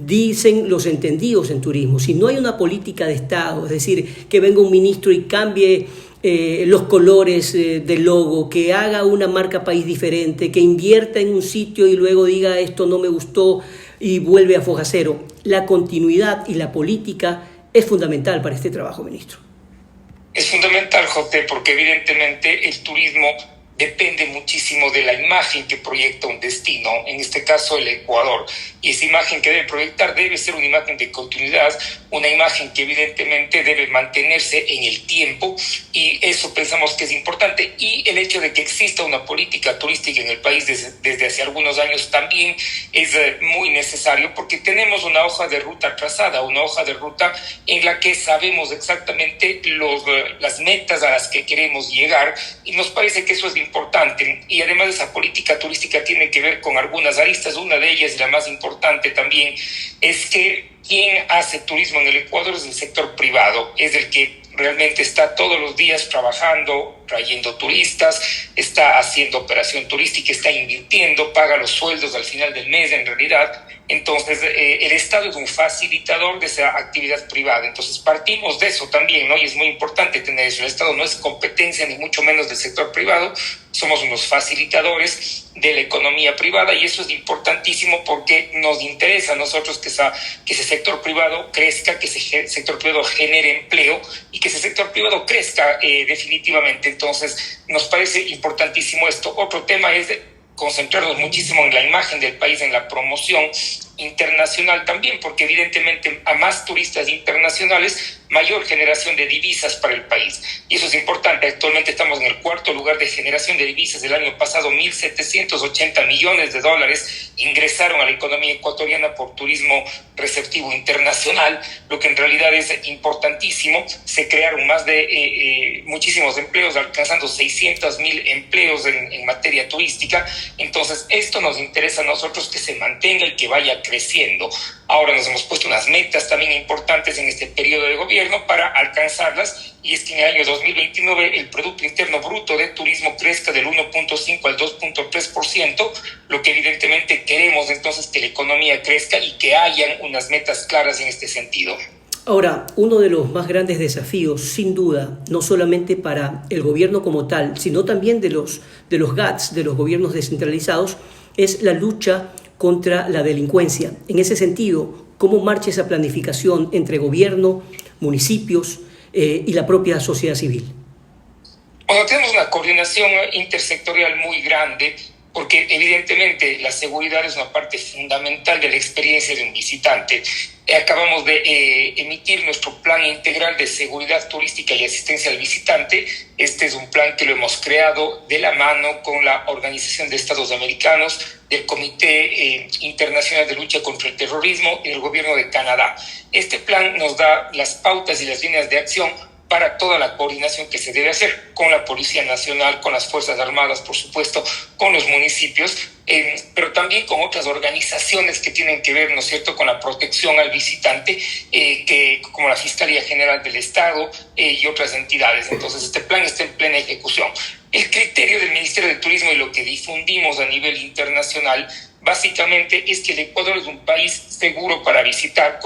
dicen los entendidos en turismo, si no hay una política de Estado, es decir, que venga un ministro y cambie los colores del logo, que haga una marca país diferente, que invierta en un sitio y luego diga esto no me gustó y vuelve a foja cero, la continuidad y la política es fundamental para este trabajo, ministro. Es fundamental, José, porque evidentemente el turismo depende muchísimo de la imagen que proyecta un destino, en este caso el Ecuador. Y esa imagen que debe proyectar debe ser una imagen de continuidad, una imagen que evidentemente debe mantenerse en el tiempo, y eso pensamos que es importante. Y el hecho de que exista una política turística en el país desde hace algunos años también es muy necesario, porque tenemos una hoja de ruta trazada, una hoja de ruta en la que sabemos exactamente las metas a las que queremos llegar, y nos parece que eso es importante. Y además esa política turística tiene que ver con algunas aristas. Una de ellas, y la más importante también, es que quien hace turismo en el Ecuador es el sector privado, es el que realmente está todos los días trabajando, trayendo turistas, está haciendo operación turística, está invirtiendo, paga los sueldos al final del mes en realidad. Entonces, el Estado es un facilitador de esa actividad privada. Entonces, partimos de eso también, ¿no? Y es muy importante tener eso. El Estado no es competencia ni mucho menos del sector privado. Somos unos facilitadores de la economía privada, y eso es importantísimo porque nos interesa a nosotros que ese sector privado crezca, que ese sector privado genere empleo y que ese sector privado crezca definitivamente. Entonces, nos parece importantísimo esto. Otro tema es concentrarnos muchísimo en la imagen del país, en la promoción internacional también, porque evidentemente a más turistas internacionales, mayor generación de divisas para el país. Y eso es importante. Actualmente estamos en el 4º lugar de generación de divisas. El año pasado, $1.780 millones ingresaron a la economía ecuatoriana por turismo receptivo internacional, lo que en realidad es importantísimo. Se crearon más de muchísimos empleos, alcanzando 600.000 empleos en materia turística. Entonces, esto nos interesa a nosotros, que se mantenga y que vaya creciendo. Ahora nos hemos puesto unas metas también importantes en este periodo de gobierno para alcanzarlas, y es que en el año 2029 el Producto Interno Bruto de turismo crezca del 1.5 al 2.3%, lo que evidentemente queremos entonces, que la economía crezca y que hayan unas metas claras en este sentido. Ahora, uno de los más grandes desafíos, sin duda, no solamente para el gobierno como tal, sino también de los GATS, de los gobiernos descentralizados, es la lucha contra la delincuencia. En ese sentido, ¿cómo marcha esa planificación entre gobierno, municipios y la propia sociedad civil? Bueno, tenemos una coordinación intersectorial muy grande, porque evidentemente la seguridad es una parte fundamental de la experiencia de un visitante. Acabamos de emitir nuestro plan integral de seguridad turística y asistencia al visitante. Este es un plan que lo hemos creado de la mano con la Organización de Estados Americanos, del Comité Internacional de Lucha contra el Terrorismo y el Gobierno de Canadá. Este plan nos da las pautas y las líneas de acción para toda la coordinación que se debe hacer con la Policía Nacional, con las Fuerzas Armadas, por supuesto, con los municipios, pero también con otras organizaciones que tienen que ver, ¿no es cierto?, con la protección al visitante, como la Fiscalía General del Estado y otras entidades. Entonces, este plan está en plena ejecución. El criterio del Ministerio de Turismo y lo que difundimos a nivel internacional básicamente es que el Ecuador es un país seguro para visitar,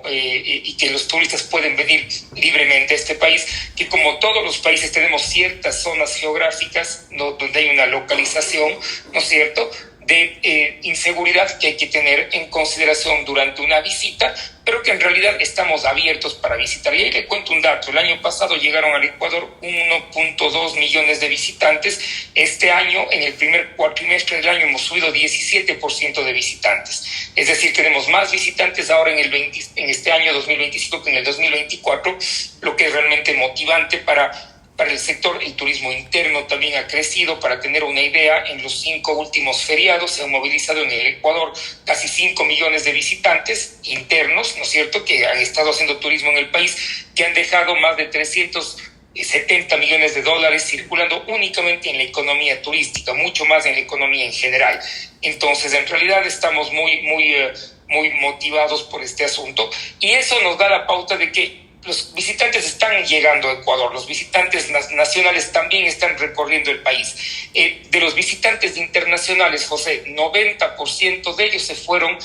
y que los turistas pueden venir libremente a este país, que como todos los países tenemos ciertas zonas geográficas donde hay una localización, ¿no es cierto?, de inseguridad que hay que tener en consideración durante una visita, pero que en realidad estamos abiertos para visitar. Y ahí le cuento un dato: el año pasado llegaron al Ecuador 1.2 millones de visitantes. Este año, en el primer cuatrimestre del año, hemos subido 17% de visitantes. Es decir, tenemos más visitantes ahora en este año 2025 que en el 2024, lo que es realmente motivante para el sector. El turismo interno también ha crecido. Para tener una idea, en los 5 últimos feriados se han movilizado en el Ecuador casi 5 millones de visitantes internos, ¿no es cierto?, que han estado haciendo turismo en el país, que han dejado más de 370 millones de dólares circulando únicamente en la economía turística, mucho más en la economía en general. Entonces, en realidad estamos muy motivados por este asunto, y eso nos da la pauta de que los visitantes están llegando a Ecuador, los visitantes nacionales también están recorriendo el país. De los visitantes internacionales, José, 90% de ellos se fueron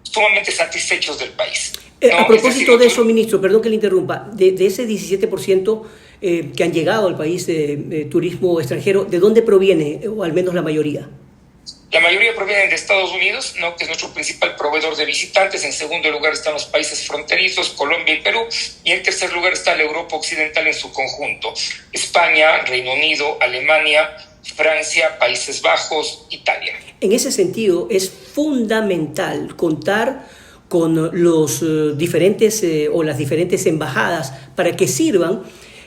sumamente satisfechos del país. ¿No? A propósito de eso, ministro, perdón que le interrumpa, de ese 17% que han llegado al país de turismo extranjero, ¿de dónde proviene, o al menos la mayoría? La mayoría provienen de Estados Unidos, ¿no?, que es nuestro principal proveedor de visitantes. En segundo lugar están los países fronterizos, Colombia y Perú. Y en tercer lugar está la Europa Occidental en su conjunto: España, Reino Unido, Alemania, Francia, Países Bajos, Italia. En ese sentido, es fundamental contar con los diferentes o las diferentes embajadas para que sirvan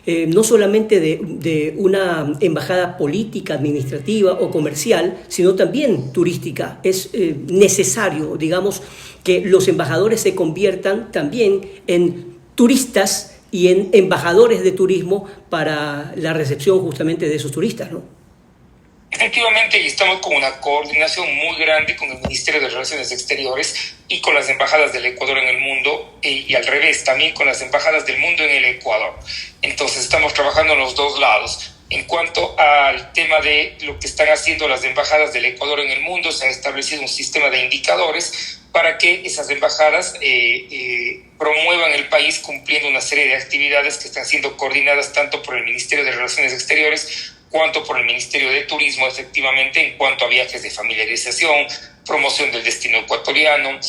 no solamente de una embajada política, administrativa o comercial, sino también turística. Es necesario, digamos, que los embajadores se conviertan también en turistas y en embajadores de turismo para la recepción justamente de esos turistas, ¿no? Efectivamente, y estamos con una coordinación muy grande con el Ministerio de Relaciones Exteriores y con las embajadas del Ecuador en el mundo, y al revés, también con las embajadas del mundo en el Ecuador. Entonces estamos trabajando en los dos lados. En cuanto al tema de lo que están haciendo las embajadas del Ecuador en el mundo, se ha establecido un sistema de indicadores para que esas embajadas promuevan el país cumpliendo una serie de actividades que están siendo coordinadas tanto por el Ministerio de Relaciones Exteriores cuanto por el Ministerio de Turismo, efectivamente, en cuanto a viajes de familiarización, promoción del destino ecuatoriano,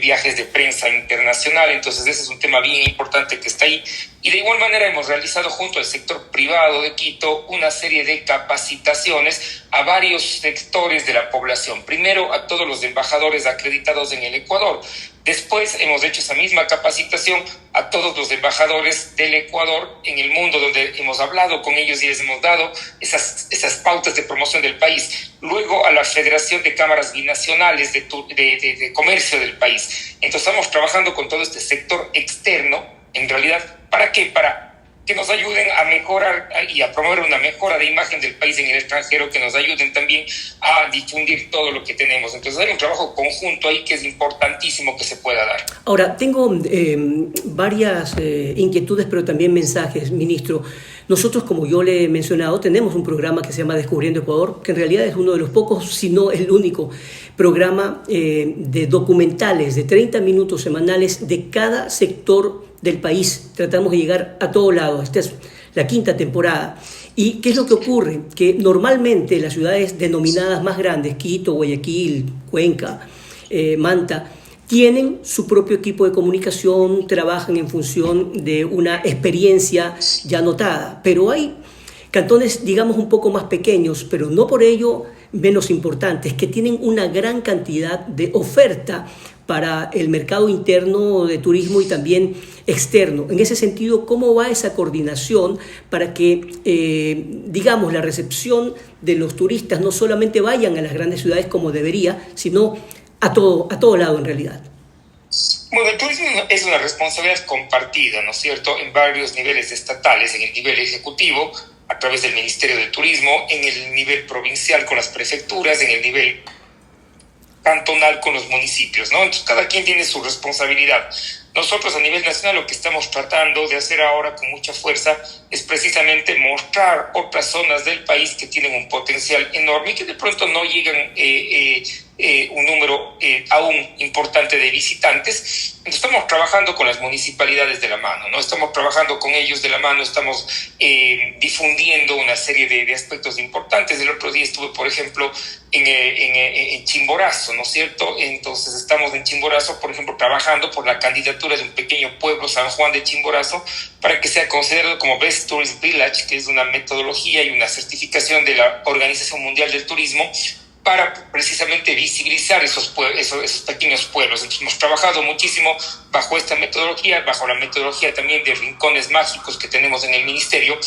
viajes de prensa internacional. Entonces ese es un tema bien importante que está ahí. Y de igual manera hemos realizado junto al sector privado de Quito una serie de capacitaciones a varios sectores de la población. Primero a todos los embajadores acreditados en el Ecuador. Después hemos hecho esa misma capacitación a todos los embajadores del Ecuador en el mundo, donde hemos hablado con ellos y les hemos dado esas pautas de promoción del país. Luego a la Federación de Cámaras Binacionales de Comercio del país. Entonces estamos trabajando con todo este sector externo, en realidad, ¿para qué? Para que nos ayuden a mejorar y a promover una mejora de imagen del país en el extranjero, que nos ayuden también a difundir todo lo que tenemos. Entonces hay un trabajo conjunto ahí que es importantísimo que se pueda dar. Ahora, tengo varias inquietudes, pero también mensajes, ministro. Nosotros, como yo le he mencionado, tenemos un programa que se llama Descubriendo Ecuador, que en realidad es uno de los pocos, si no el único, programa de documentales de 30 minutos semanales de cada sector del país. Tratamos de llegar a todo lado. Esta es la 5ª temporada. ¿Y qué es lo que ocurre? Que normalmente las ciudades denominadas más grandes, Quito, Guayaquil, Cuenca, Manta, tienen su propio equipo de comunicación, trabajan en función de una experiencia ya notada. Pero hay cantones, digamos, un poco más pequeños, pero no por ello menos importantes, que tienen una gran cantidad de oferta para el mercado interno de turismo y también externo. En ese sentido, ¿cómo va esa coordinación para que, digamos, la recepción de los turistas no solamente vayan a las grandes ciudades como debería, sino a todo lado en realidad? Bueno, el turismo es una responsabilidad compartida, ¿no es cierto?, en varios niveles estatales, en el nivel ejecutivo, a través del Ministerio de Turismo, en el nivel provincial con las prefecturas, en el nivel cantonal con los municipios, ¿no? Entonces cada quien tiene su responsabilidad. Nosotros a nivel nacional lo que estamos tratando de hacer ahora con mucha fuerza es precisamente mostrar otras zonas del país que tienen un potencial enorme y que de pronto no llegan un número aún importante de visitantes. Entonces estamos trabajando con las municipalidades de la mano, ¿no? Estamos trabajando con ellos de la mano, estamos difundiendo una serie de aspectos importantes. El otro día estuve, por ejemplo, en Chimborazo, ¿no es cierto? Entonces estamos en Chimborazo, por ejemplo, trabajando por la candidatura de un pequeño pueblo, San Juan de Chimborazo, para que sea considerado como Best Tourist Village, que es una metodología y una certificación de la Organización Mundial del Turismo, para precisamente visibilizar esos pequeños pueblos. Entonces hemos trabajado muchísimo bajo esta metodología, bajo la metodología también de rincones mágicos que tenemos en el ministerio,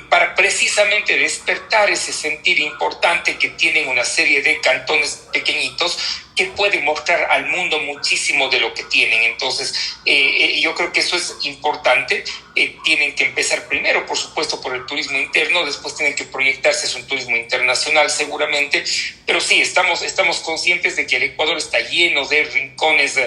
para precisamente despertar ese sentir importante que tienen una serie de cantones pequeñitos que pueden mostrar al mundo muchísimo de lo que tienen. Entonces, yo creo que eso es importante. Tienen que empezar primero, por supuesto, por el turismo interno, después tienen que proyectarse hacia un turismo internacional seguramente, pero sí, estamos conscientes de que el Ecuador está lleno de rincones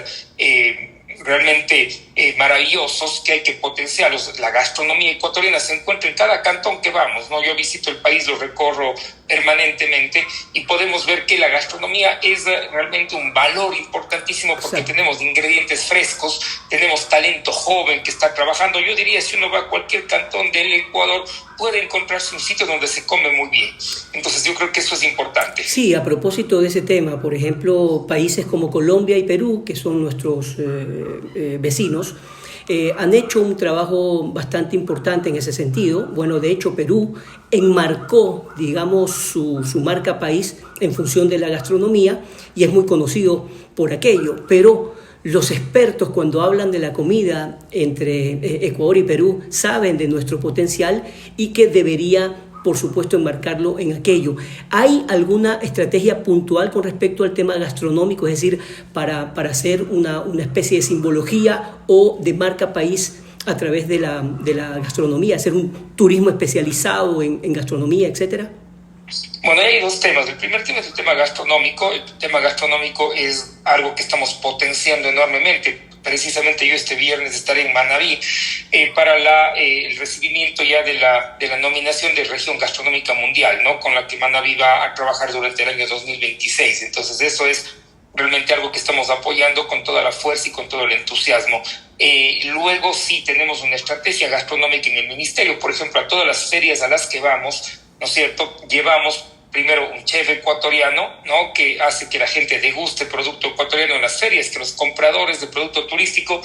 realmente maravillosos que hay que potenciarlos. La gastronomía ecuatoriana se encuentra en cada cantón que vamos, ¿no? Yo visito el país, lo recorro permanentemente y podemos ver que la gastronomía es realmente un valor importantísimo porque tenemos ingredientes frescos, tenemos talento joven que está trabajando. Yo diría, si uno va a cualquier cantón del Ecuador, puede encontrarse un sitio donde se come muy bien. Entonces yo creo que eso es importante. Sí, a propósito de ese tema, por ejemplo, países como Colombia y Perú, que son nuestros vecinos, han hecho un trabajo bastante importante en ese sentido. Bueno, de hecho, Perú enmarcó, digamos, su marca país en función de la gastronomía y es muy conocido por aquello, pero los expertos cuando hablan de la comida entre Ecuador y Perú saben de nuestro potencial y que debería, por supuesto, enmarcarlo en aquello. ¿Hay alguna estrategia puntual con respecto al tema gastronómico, es decir, para hacer una especie de simbología o de marca país a través de la gastronomía, hacer un turismo especializado en gastronomía, etcétera? Bueno, hay dos temas. El primer tema es el tema gastronómico. El tema gastronómico es algo que estamos potenciando enormemente. Precisamente yo este viernes estaré en Manabí para el recibimiento ya de la nominación de Región Gastronómica Mundial, ¿no? Con la que Manabí va a trabajar durante el año 2026. Entonces eso es realmente algo que estamos apoyando con toda la fuerza y con todo el entusiasmo. Luego sí tenemos una estrategia gastronómica en el ministerio. Por ejemplo, a todas las ferias a las que vamos, ¿no es cierto?, llevamos primero un chef ecuatoriano, ¿no?, que hace que la gente deguste producto ecuatoriano en las ferias, que los compradores de producto turístico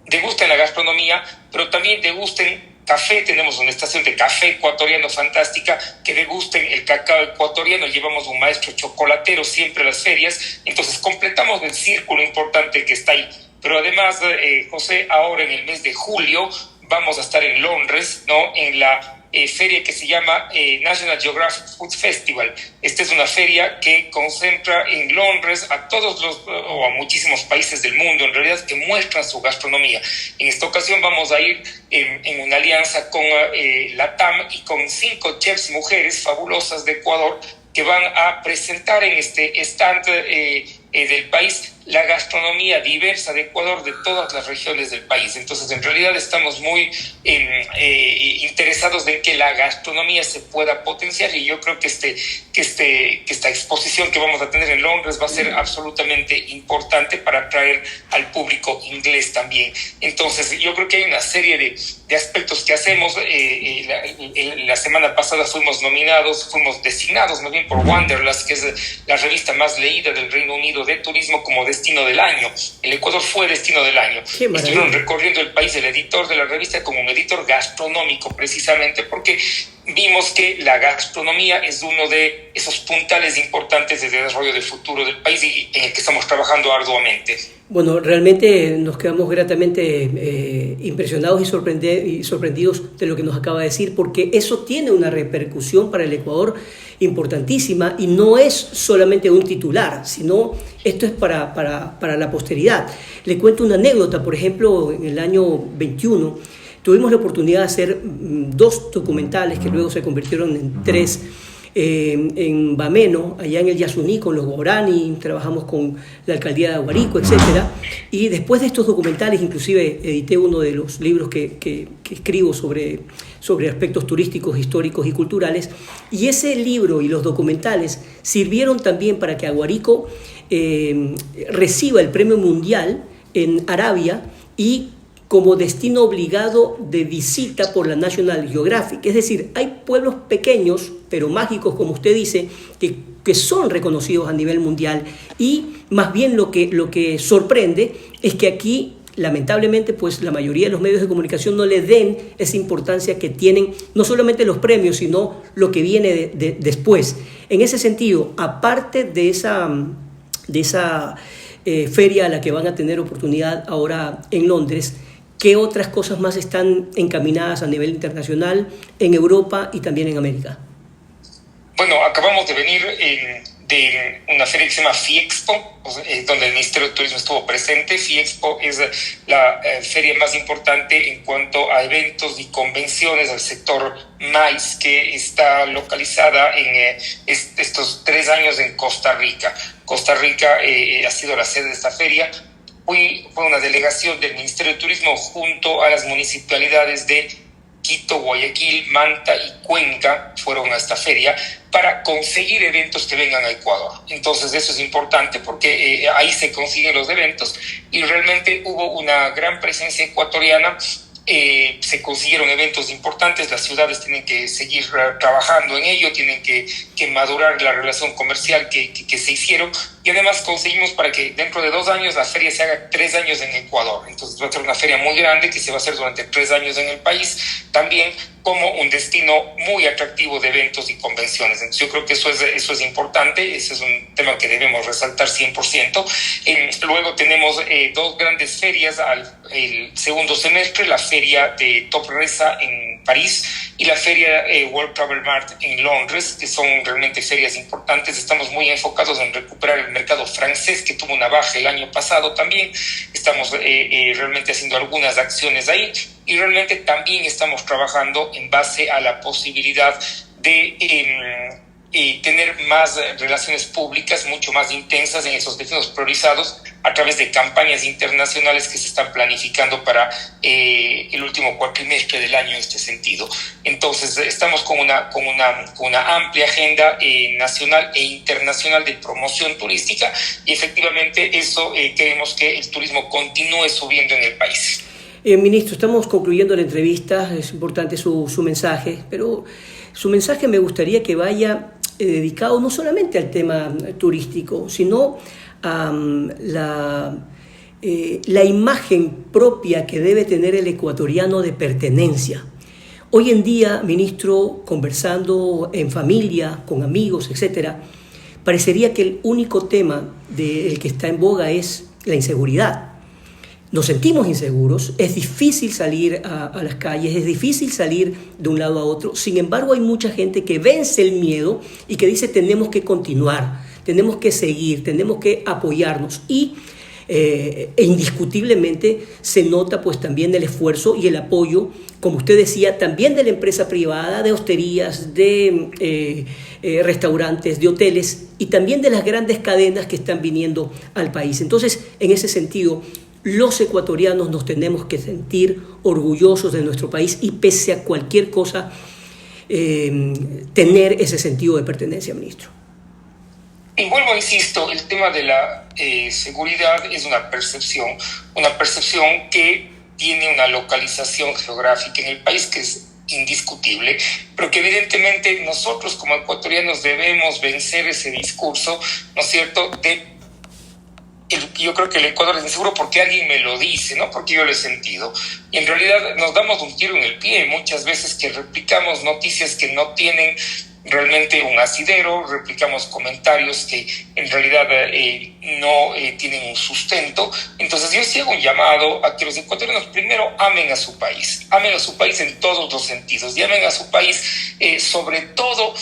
degusten la gastronomía, pero también degusten café. Tenemos una estación de café ecuatoriano fantástica, que degusten el cacao ecuatoriano. Llevamos un maestro chocolatero siempre a las ferias, entonces completamos el círculo importante que está ahí. Pero además, José, ahora en el mes de julio vamos a estar en Londres, ¿no?, en la feria que se llama National Geographic Food Festival. Esta es una feria que concentra en Londres a todos o a muchísimos países del mundo, en realidad, que muestran su gastronomía. En esta ocasión vamos a ir en una alianza con LATAM y con 5 chefs mujeres fabulosas de Ecuador que van a presentar en este stand del país la gastronomía diversa de Ecuador, de todas las regiones del país. Entonces, en realidad estamos muy interesados en que la gastronomía se pueda potenciar, y yo creo que esta exposición que vamos a tener en Londres va a ser absolutamente importante para atraer al público inglés también. Entonces, yo creo que hay una serie de aspectos que hacemos. La semana pasada fuimos designados más bien por Wanderlust, que es la revista más leída del Reino Unido de turismo, como destino del año. El Ecuador fue destino del año. Estuvieron recorriendo el país el editor de la revista como un editor gastronómico, precisamente porque vimos que la gastronomía es uno de esos puntales importantes de desarrollo del futuro del país y en el que estamos trabajando arduamente. Bueno, realmente nos quedamos gratamente impresionados y sorprendidos de lo que nos acaba de decir, porque eso tiene una repercusión para el Ecuador importantísima, y no es solamente un titular, sino esto es para la posteridad. Le cuento una anécdota. Por ejemplo, en el año 21 tuvimos la oportunidad de hacer 2 documentales que luego se convirtieron en 3 en Bameno, allá en el Yasuní, con los guaraní. Trabajamos con la alcaldía de Aguarico, etcétera. Y después de estos documentales, inclusive edité uno de los libros que escribo sobre aspectos turísticos, históricos y culturales. Y ese libro y los documentales sirvieron también para que Aguarico reciba el premio mundial en Arabia y como destino obligado de visita por la National Geographic. Es decir, hay pueblos pequeños, pero mágicos, como usted dice, que son reconocidos a nivel mundial, y más bien lo que sorprende es que aquí, lamentablemente, pues la mayoría de los medios de comunicación no le den esa importancia que tienen no solamente los premios, sino lo que viene después. En ese sentido, aparte de esa feria a la que van a tener oportunidad ahora en Londres, ¿qué otras cosas más están encaminadas a nivel internacional, en Europa y también en América? Bueno, acabamos de venir de una feria que se llama FIEXPO, donde el Ministerio de Turismo estuvo presente. FIEXPO es la feria más importante en cuanto a eventos y convenciones del sector maíz, que está localizada en estos 3 años en Costa Rica. Costa Rica ha sido la sede de esta feria. Fue una delegación del Ministerio de Turismo junto a las municipalidades de Quito, Guayaquil, Manta y Cuenca. Fueron a esta feria para conseguir eventos que vengan a Ecuador. Entonces eso es importante porque ahí se consiguen los eventos, y realmente hubo una gran presencia ecuatoriana. Se consiguieron eventos importantes. Las ciudades tienen que seguir trabajando en ello, tienen que madurar la relación comercial que se hicieron, y además conseguimos para que dentro de 2 años la feria se haga 3 años en Ecuador. Entonces va a ser una feria muy grande que se va a hacer durante 3 años en el país, también como un destino muy atractivo de eventos y convenciones. Entonces yo creo que eso es importante, ese es un tema que debemos resaltar 100%. Luego tenemos 2 grandes ferias el segundo semestre, la feria de Top Resa en París y la feria World Travel Mart en Londres, que son realmente ferias importantes. Estamos muy enfocados en recuperar el mercado francés, que tuvo una baja el año pasado también. Estamos realmente haciendo algunas acciones ahí y realmente también estamos trabajando en base a la posibilidad de tener más relaciones públicas mucho más intensas en esos destinos priorizados a través de campañas internacionales que se están planificando para el último cuatrimestre del año en este sentido. Entonces estamos con una amplia agenda nacional e internacional de promoción turística y efectivamente eso queremos que el turismo continúe subiendo en el país. Ministro, estamos concluyendo la entrevista, es importante su mensaje, pero su mensaje me gustaría que vaya dedicado no solamente al tema turístico, sino a la imagen propia que debe tener el ecuatoriano de pertenencia. Hoy en día, ministro, conversando en familia, con amigos, etc., parecería que el único tema del que está en boga es la inseguridad. Nos sentimos inseguros, es difícil salir a las calles, es difícil salir de un lado a otro. Sin embargo, hay mucha gente que vence el miedo y que dice tenemos que continuar, tenemos que seguir, tenemos que apoyarnos. Y indiscutiblemente se nota pues también el esfuerzo y el apoyo, como usted decía, también de la empresa privada, de hosterías, de restaurantes, de hoteles y también de las grandes cadenas que están viniendo al país. Entonces, en ese sentido, los ecuatorianos nos tenemos que sentir orgullosos de nuestro país y pese a cualquier cosa tener ese sentido de pertenencia, ministro. Y vuelvo, insisto, el tema de la seguridad es una percepción que tiene una localización geográfica en el país que es indiscutible, pero que evidentemente nosotros como ecuatorianos debemos vencer ese discurso, ¿no es cierto?, yo creo que el Ecuador es inseguro porque alguien me lo dice, no porque yo lo he sentido. Y en realidad nos damos un tiro en el pie muchas veces que replicamos noticias que no tienen realmente un asidero, replicamos comentarios que en realidad no tienen un sustento. Entonces yo sí hago un llamado a que los ecuatorianos primero amen a su país en todos los sentidos, y amen a su país sobre todo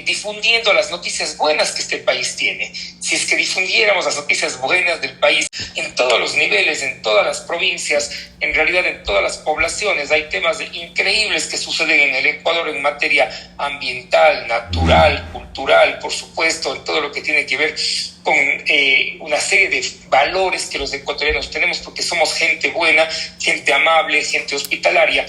difundiendo las noticias buenas que este país tiene. Si es que difundiéramos las noticias buenas del país en todos los niveles, en todas las provincias, en realidad en todas las poblaciones, hay temas increíbles que suceden en el Ecuador en materia ambiental, natural, cultural, por supuesto, en todo lo que tiene que ver con una serie de valores que los ecuatorianos tenemos porque somos gente buena, gente amable, gente hospitalaria.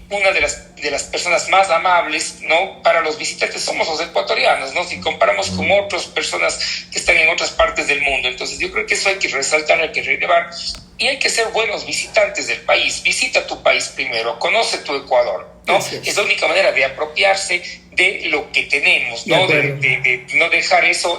Una de las personas más amables, ¿no?, para los visitantes somos los ecuatorianos, ¿no?, si comparamos con otras personas que están en otras partes del mundo. Entonces yo creo que eso hay que resaltar, hay que relevar y hay que ser buenos visitantes del país. Visita tu país primero, conoce tu Ecuador, ¿no? Es la única manera de apropiarse de lo que tenemos, ¿no? De no dejar eso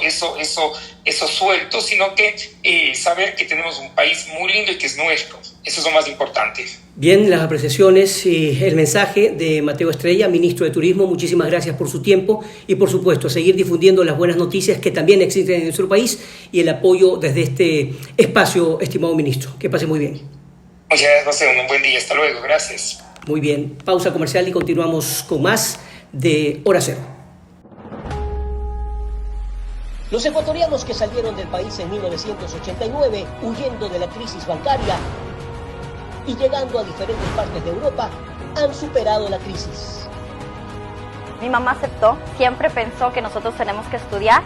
suelto, sino que saber que tenemos un país muy lindo y que es nuestro. Eso es lo más importante. Bien, las apreciaciones y el mensaje de Mateo Estrella, ministro de Turismo. Muchísimas gracias por su tiempo y, por supuesto, a seguir difundiendo las buenas noticias que también existen en nuestro país y el apoyo desde este espacio, estimado ministro. Que pase muy bien. Muchas gracias, José. Un buen día. Hasta luego. Gracias. Muy bien. Pausa comercial y continuamos con más de Hora Cero. Los ecuatorianos que salieron del país en 1989, huyendo de la crisis bancaria y llegando a diferentes partes de Europa, han superado la crisis. Mi mamá aceptó, siempre pensó que nosotros tenemos que estudiar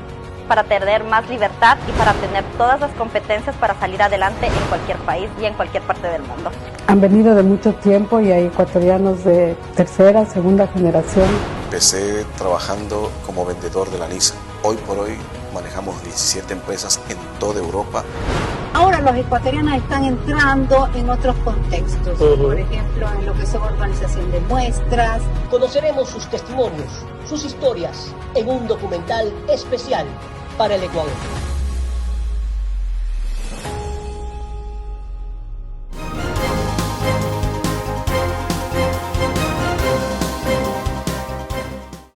para tener más libertad y para tener todas las competencias para salir adelante en cualquier país y en cualquier parte del mundo. Han venido de mucho tiempo y hay ecuatorianos de tercera, segunda generación. Empecé trabajando como vendedor de la Nissan. Hoy por hoy manejamos 17 empresas en toda Europa. Ahora los ecuatorianos están entrando en otros contextos, por ejemplo, en lo que es organización de muestras. Conoceremos sus testimonios, sus historias, en un documental especial para el Ecuador.